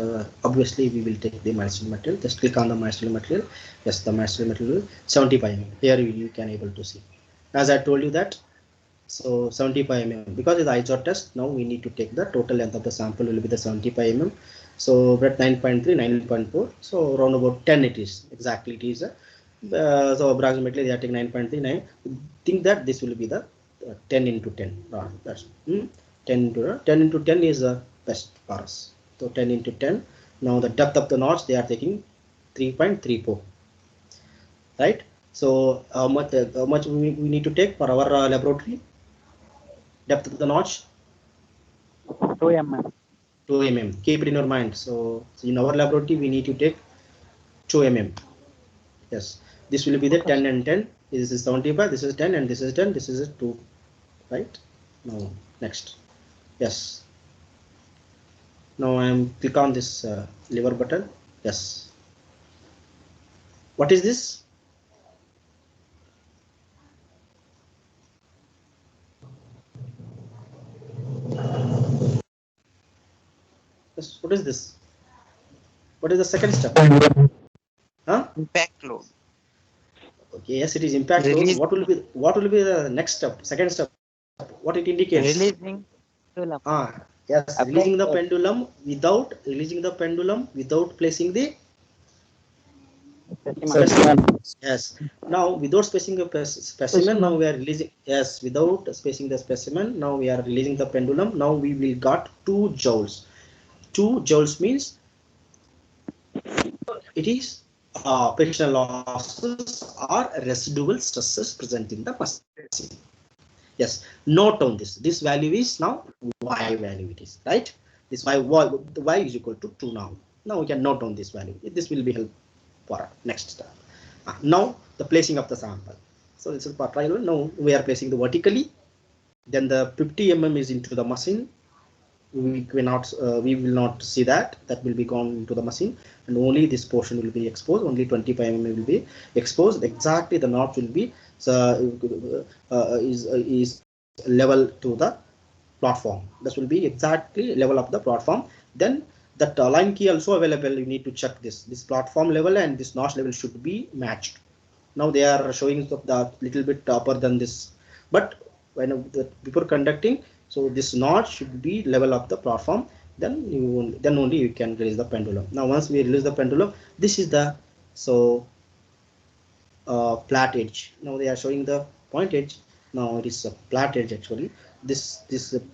A: obviously we will take the mild steel material. Just click on the mild steel material. Yes, the mild steel material 75 mm. Here you can able to see. As I told you that, so 75 mm, because it's ISOT test. Now we need to take the total length of the sample will be the 75 mm. So but 9.3, 9.4. So around about 10 it is exactly. It is so approximately they are taking 9.39. Think that this will be the 10 into 10. That's 10 into 10 is the best for us. So 10 into 10. Now the depth of the notch they are taking 3.34. Right. So how much we need to take for our laboratory? Depth of the notch
C: 2 mm.
A: 2 mm. Keep it in your mind. So in our laboratory we need to take 2 mm. Yes, this will be the 10 and 10. This is 75. This is 10 and this is 10. This is 2. Right. Now next. Yes. Now I am click on this lever button. Yes. What is this? Yes. What is this? What is the second step? Huh?
D: Impact load.
A: Okay. Yes, it is impact load.
D: Release.
A: What will be the next step? Second step. What it indicates?
D: Releasing pendulum.
A: Yes, releasing the pendulum without placing the specimen. Yes. Now without spacing the specimen, now we are releasing. Yes, without spacing the specimen, now we are releasing the pendulum. Now we will got 2 joules. 2 joules means it is frictional losses or residual stresses present in the machine. Yes, note on this. This value is now y value. It is right. This y is equal to 2 now. Now we can note on this value. This will be helpful for next step. Now the placing of the sample. So this is for trial. Now we are placing the vertically. Then the 50 mm is into the machine. We will not see that. That will be gone into the machine, and only this portion will be exposed. Only 25 mm will be exposed. Exactly the knot will be is level to the platform. This will be exactly level of the platform. Then that line key also available. You need to check this platform level and this notch level should be matched. Now they are showing the little bit upper than this, but when before conducting, so this notch should be level of the platform. then only you can release the pendulum. Now once we release the pendulum, this is the flat edge. Now they are showing the point edge. Now it is a flat edge actually. This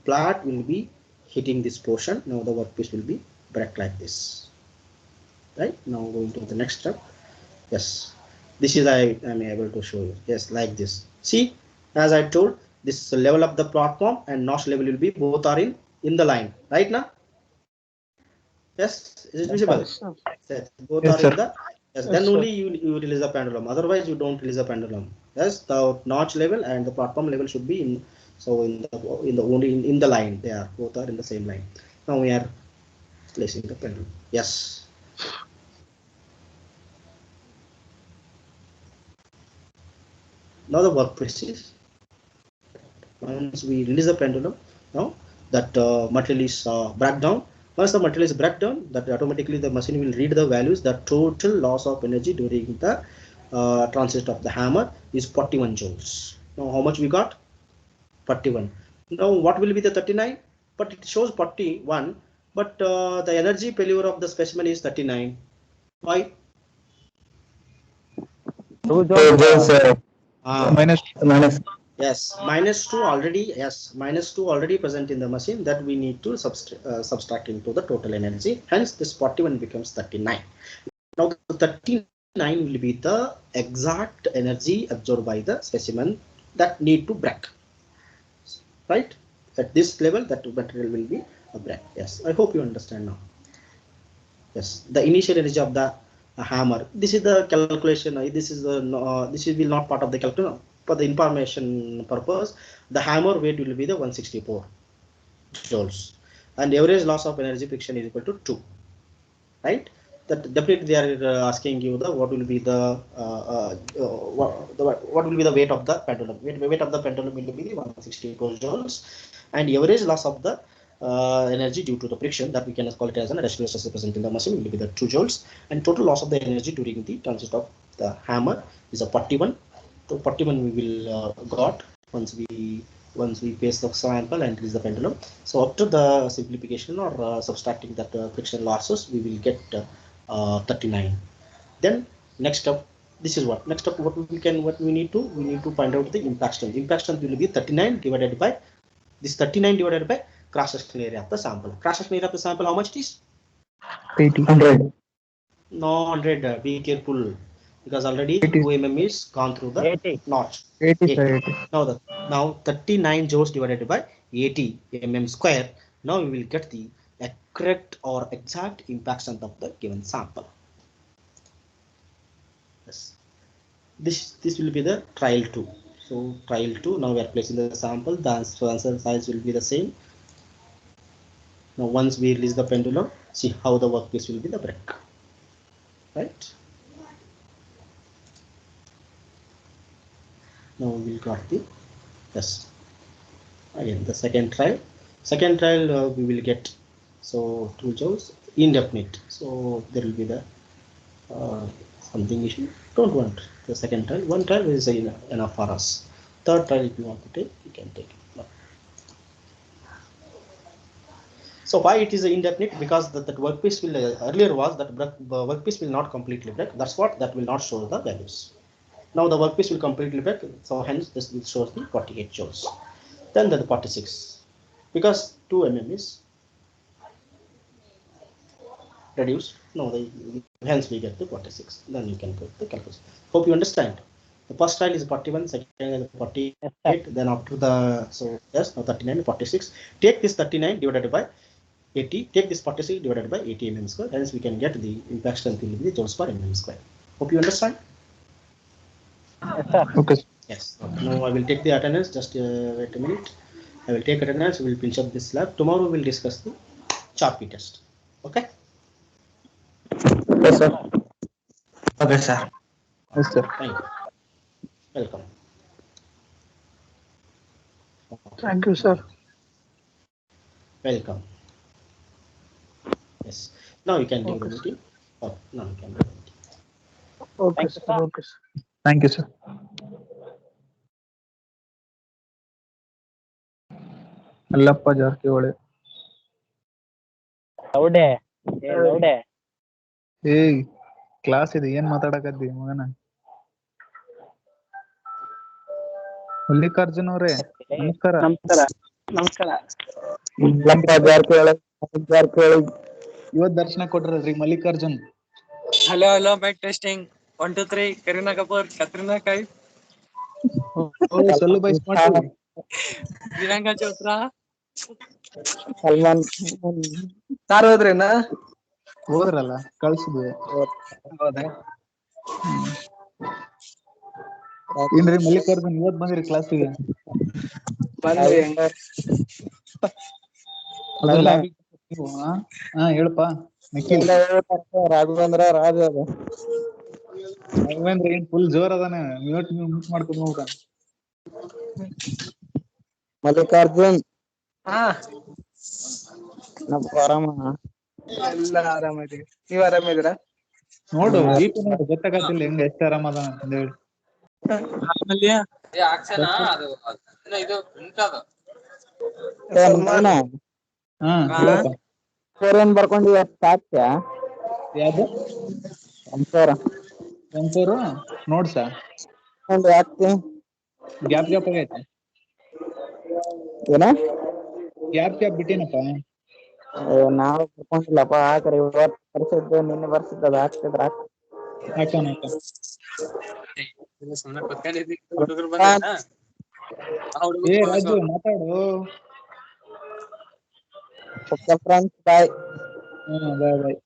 A: flat will be hitting this portion. Now the workpiece will be break like this. Right, now going to the next step. Yes, this is I am able to show you. Yes, like this. See, as I told, this level of the platform and notch level will be both are in the line. Right now. Yes, is it visible?
B: Yes,
A: Yes, both
B: Yes,
A: are
B: sir.
A: in the. Yes, then only you release the pendulum. Otherwise, you don't release the pendulum. Yes, the notch level and the platform level should be in. So in the only in the line, they are both are in the same line. Now we are placing the pendulum. Yes. Now the work is once we release the pendulum, now that material is brought down. Once the material is brought down, that automatically the machine will read the values. The total loss of energy during the transit of the hammer is 41 joules. Now how much we got? 41. Now what will be the 39? But it shows 41. But the energy failure of the specimen is 39. Why?
C: 2
B: So
C: joules.
B: minus.
A: Yes, minus 2 already present in the machine that we need to subtract into the total energy. Hence, this 41 becomes 39. Now, the 39 will be the exact energy absorbed by the specimen that need to break. Right? At this level, that material will be a break. Yes, I hope you understand now. Yes, the initial energy of the hammer. This is the calculation. This will not part of the calculation. For the information purpose, the hammer weight will be the 164 joules, and average loss of energy friction is equal to 2. Right? That definitely they are asking you the what will be the what will be the weight of the pendulum. Weight of the pendulum will be 164 joules, and average loss of the energy due to the friction that we can call it as an residual stress present in the machine will be the 2 joules, and total loss of the energy during the transit of the hammer is a 41. So 41 we will got once we paste the sample and release the pendulum. So after the simplification or subtracting that friction losses, we will get 39. Then next up, this is what next up what we need to find out the impact strength. Impact strength will be 39 divided by this 39 divided by cross sectional area of the sample. Cross sectional area of the sample, how much it is?
B: 80.
A: No, 100. Be careful because already
B: 80.
A: 2 is gone through the
C: 80.
A: notch.
B: 80,
A: 80.
B: sir. 80.
A: Now 39 joules divided by 80 square. Now we will get the correct or exact impact strength of the given sample. Yes. This will be the trial 2. So trial 2. Now we are placing the sample. The answer size will be the same. Now once we release the pendulum, see how the workpiece will be the break. Right. Now we will got the yes. Again the second trial we will get so 2 joules indefinite. So there will be the something issue. Don't want the second trial. One trial is enough for us. Third trial, if you want to take, you can take it. No. So why it is indefinite? Because that workpiece will earlier was that workpiece will not completely break. That's what that will not show the values. Now the workpiece will completely break. So hence this will show the 48 joules. Then the 46, because 2 is reduced. No, hence we get the 46. Then you can put the calculation. Hope you understand. The first trial is 41, second is 48.
C: Yes,
A: then after the yes, now 39, 46. Take this 39 divided by 80. Take this 46 divided by 80 square. Hence we can get the impact strength will be the joules per square. Hope you understand.
C: sir.
B: Okay, sir.
A: Yes. Now I will take the attendance. Just wait a minute. I will take attendance. We will finish up this lab. Tomorrow we will discuss the Charpy test. Okay.
B: Yes, sir.
E: Okay, sir.
B: Yes, sir.
A: Thank you. Welcome.
B: Thank you, sir.
A: Welcome. Yes. Now you can take the
B: Okay, sir.
A: meeting. Oh, now you can do the meeting.
B: Okay,
C: Thank you,
B: sir.
C: sir.
B: Okay, sir. Thank you, sir. Allappa Jarkiwale.
C: ಲೌಡೆ ಲೌಡೆ
B: ಏಯ್ class ಇದೆ, ಏನ್ ಮಾತಾಡಕತ್ತಿ ಮಗನ? ಮಲ್ಲಿಕಾರ್ಜುನ್ ಅವ್ರೆ ನಮಸ್ಕಾರ.
C: ನಮಸ್ಕಾರ ನಮಸ್ಕಾರ.
B: ಇವತ್ ದರ್ಶನ ಕೊಟ್ರಲ್ರಿ Mallikarjun.
F: Hello hello mic testing 1 2 3 Kareena Kapoor Katrina Kaif
B: Sallu ಬೈ ಸ್ಮಾರ್ಟ್.
F: ಪ್ರಿಯಾಂಕಾ ಚೋಪ್ರಾ
C: ಸಲ್ಮಾನ್
F: ಸಾರ್ ಹೋದ್ರೇನಾ?
B: ಹೋದ್ರಲ್ಲ ಕಳ್ಸಿದ್ವಿ.
F: ಹೌದಾ?
B: ಏನ್ರಿ ಮಲ್ಲಿಕಾರ್ಜುನ್ ಇವತ್ ಬಂದ್ರಿ ಕ್ಲಾಸಿಗೆ?
F: ಬಂದ್ರಿ
B: ಹಾ ಹೇಳಪ್ಪ ನಿಖಿಲ್.
C: ರಾಘವೇಂದ್ರ ರಾಜ ಅದು
B: ರಾಘವೇಂದ್ರ ಏನ್ ಫುಲ್ ಜೋರ್ ಅದಾನ, ಮ್ಯೂಟ್ ಮಾಡ್ಕೊಂಡು ಹೋಗ.
C: ಮಲ್ಲಿಕಾರ್ಜುನ್
F: ಹಾ
C: ನಮ್ಮ ಆರಾಮ.
F: ಎಲ್ಲ ಆರಾಮದೀವಿ, ನೀವ್ ಆರಾಮಿದ್ದೀರಾ?
B: ನೋಡು ದೀಪ ನೋಡು, ಗೊತ್ತಾಗತ್ತಿಲ್ಲ ಹೆಂಗ ಎಷ್ಟ ಆರಾಮ ಅದಾನ ಅಂತ ಹೇಳಿ. ಹಾ ಹೇಳಪ್ಪ.
C: ಏನ್ ಬರ್ಕೊಂಡಿವ ಸಾಕ್ಷ್ಯ
B: ಯಾವ್ದು
C: ಸಂಸಾರ
B: ಒಂಚೂರು ನೋಡ್ಸ
C: ಒಂದು ಯಾಕೆ
B: ಗ್ಯಾಪ್ ಆಗೈತೆ.
C: ಏನ
B: ಗ್ಯಾಪ್ ಬಿಟ್ಟಿನಪ್ಪ.
C: ನಾವು ಬರ್ಕೊಂಡಿಲ್ಲಪ್ಪ. ಆಕ್ರಿ ಇವತ್ತು ಬರ್ಸಿದ್ದು ನಿನ್ನೆ ಬರ್ಸಿದ್ದದ ಹಾಕ್ತಿದ್ರ
B: ಹಾಕೋಣ. ಏ ರಾಜು ಮಾತಾಡು.
C: Friends bye.
B: ಬಾಯ್ ಬಾಯ್.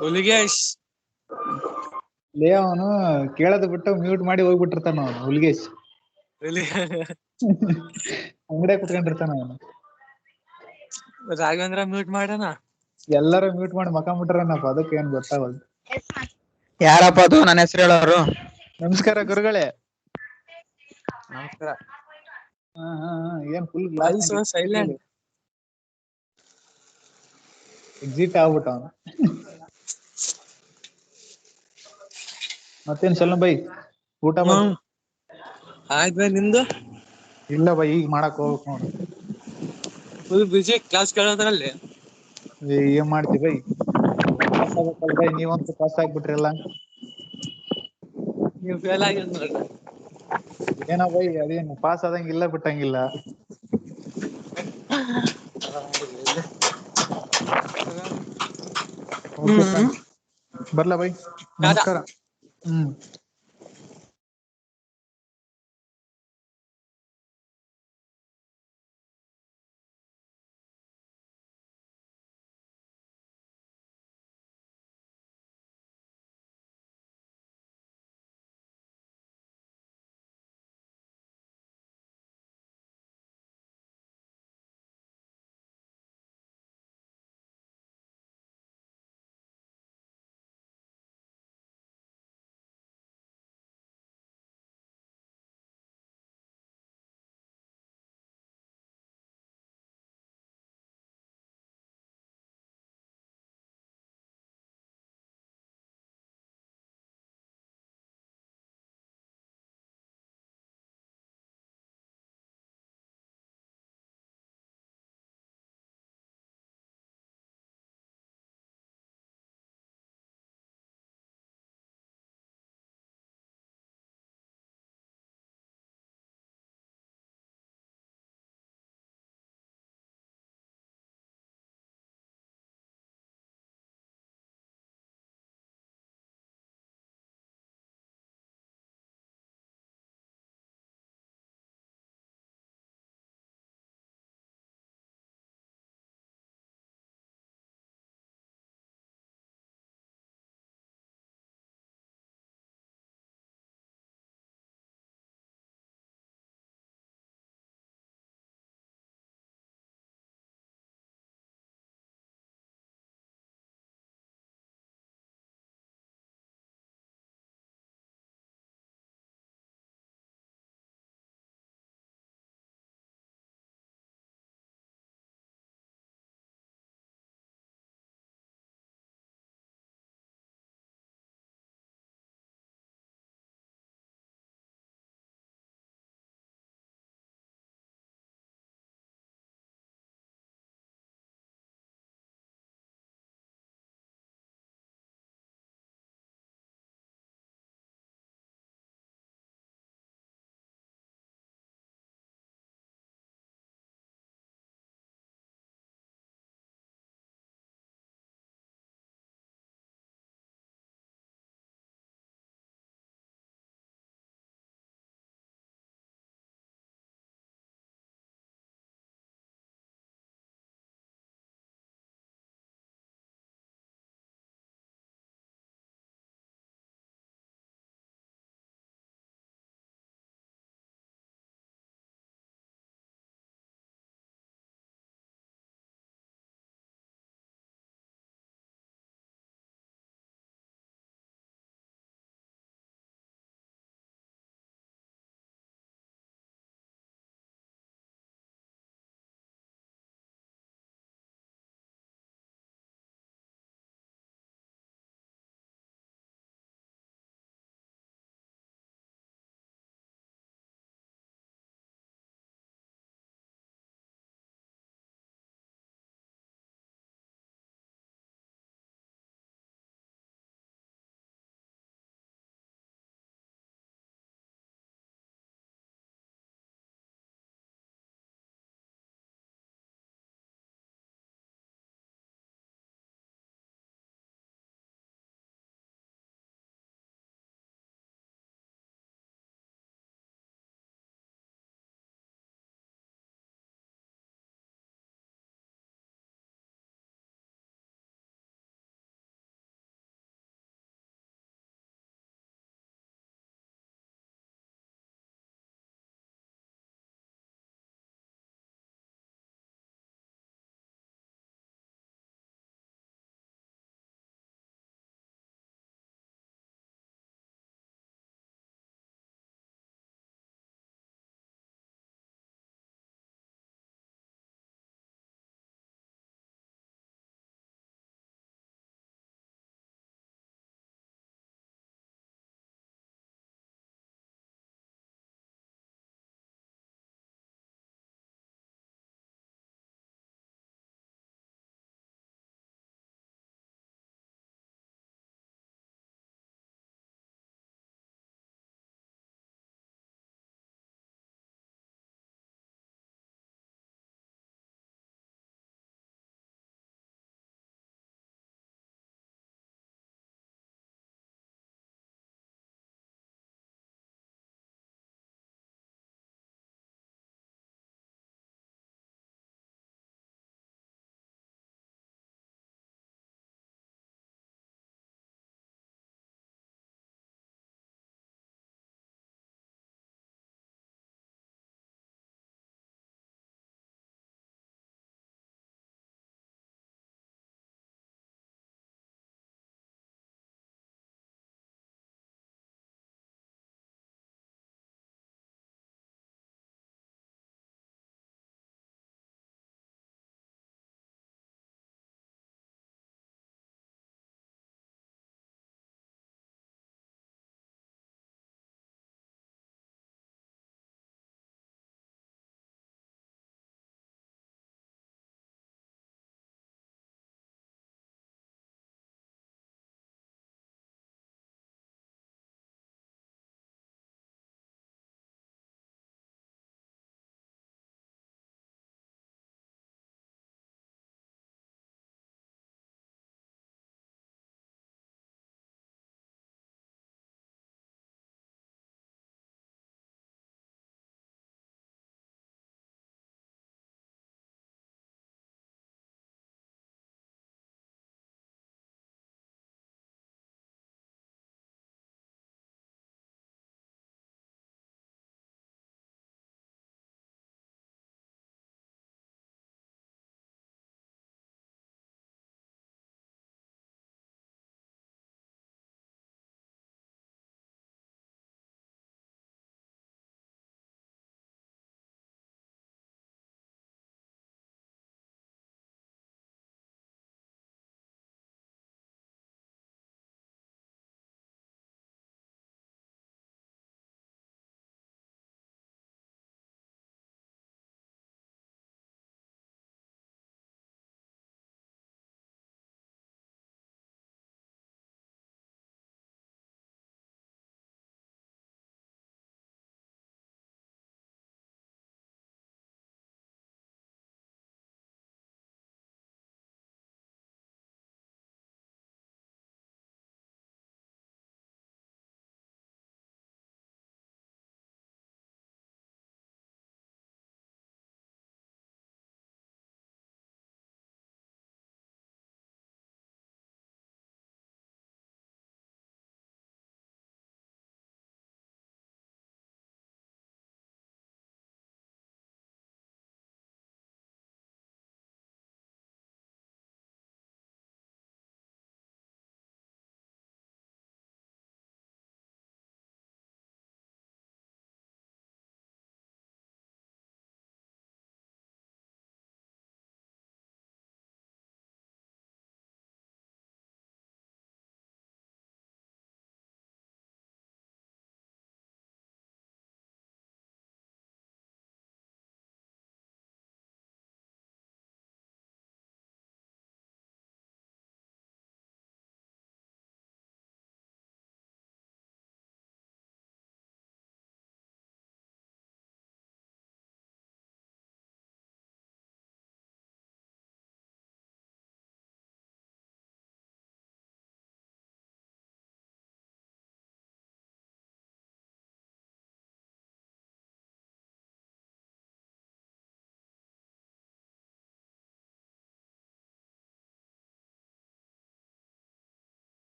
F: ಹುಲಿಗೇಶ್
B: ಲೇ ಅವನು ಕೇಳದ್ ಬಿಟ್ಟು ಮ್ಯೂಟ್ ಮಾಡಿ ಹೋಗ್ಬಿಟ್ಟಿರ್ತಾನ ಅವನು ಹುಲ್ಗೇಶ್. ಅಂಗಡಿಯಾಗ ಕುತ್ಕೊಂಡಿರ್ತಾನ ಅವನು.
F: ರಾಘವೇಂದ್ರ ಮ್ಯೂಟ್ ಮಾಡೋಣ.
B: ಎಲ್ಲರೂ ಮ್ಯೂಟ್ ಮಾಡಿ ಮಕ್ಕ ಮುಟ್ಟಾರನಪ್ಪ, ಅದಕ್ಕೆ ಏನ್ ಗೊತ್ತಾಗಲ್ಲ.
E: ಯಾರಪ್ಪ ಅದು? ನನ್ನ ಹೆಸರು ಹೇಳೋರು.
B: ನಮಸ್ಕಾರ ಗುರುಗಳೇ.
E: ನಮಸ್ಕಾರ.
B: ಏನ್ ಫುಲ್
F: ಸೈಲೆಂಟ್
B: ಎಕ್ಸಿಟ್ ಆಗ್ಬಿಟ್ಟ ಅವನು. ಮತ್ತೇನ್ ಸಲ್ಲ ಬೈ, ಊಟ
F: ಆಯ್ತು ಬೈ, ನಿಮ್ದು?
B: ಇಲ್ಲ ಬೈ, ಈಗ ಮಾಡಕ್ ಹೋಗ್ಬೇಕು ನೋಡು.
F: ಫುಲ್ ಬಿಜಿ ಕ್ಲಾಸ್ ಕೇಳೋದ್ರಲ್ಲಿ.
B: ಏನ್ ಮಾಡ್ತಿ ಬೈ, ಪಾಸ್ ಆಗ್ಬೇಕಲ್ ಬೈ. ನೀವಂತೂ ಪಾಸ್ ಆಗ್ಬಿಟ್ರಲ್ಲ.
F: ನೀವು ಫೇಲ್ ಆಗಿದ್ ನೋಡ್ರಿ.
B: ಏನೋ ಬೈ, ಅದೇನು ಪಾಸ್ ಆದಂಗಿಲ್ಲ ಬಿಟ್ಟಂಗಿಲ್ಲ. ಬರ್ಲಾ ಬೈ, ನಮಸ್ಕಾರ.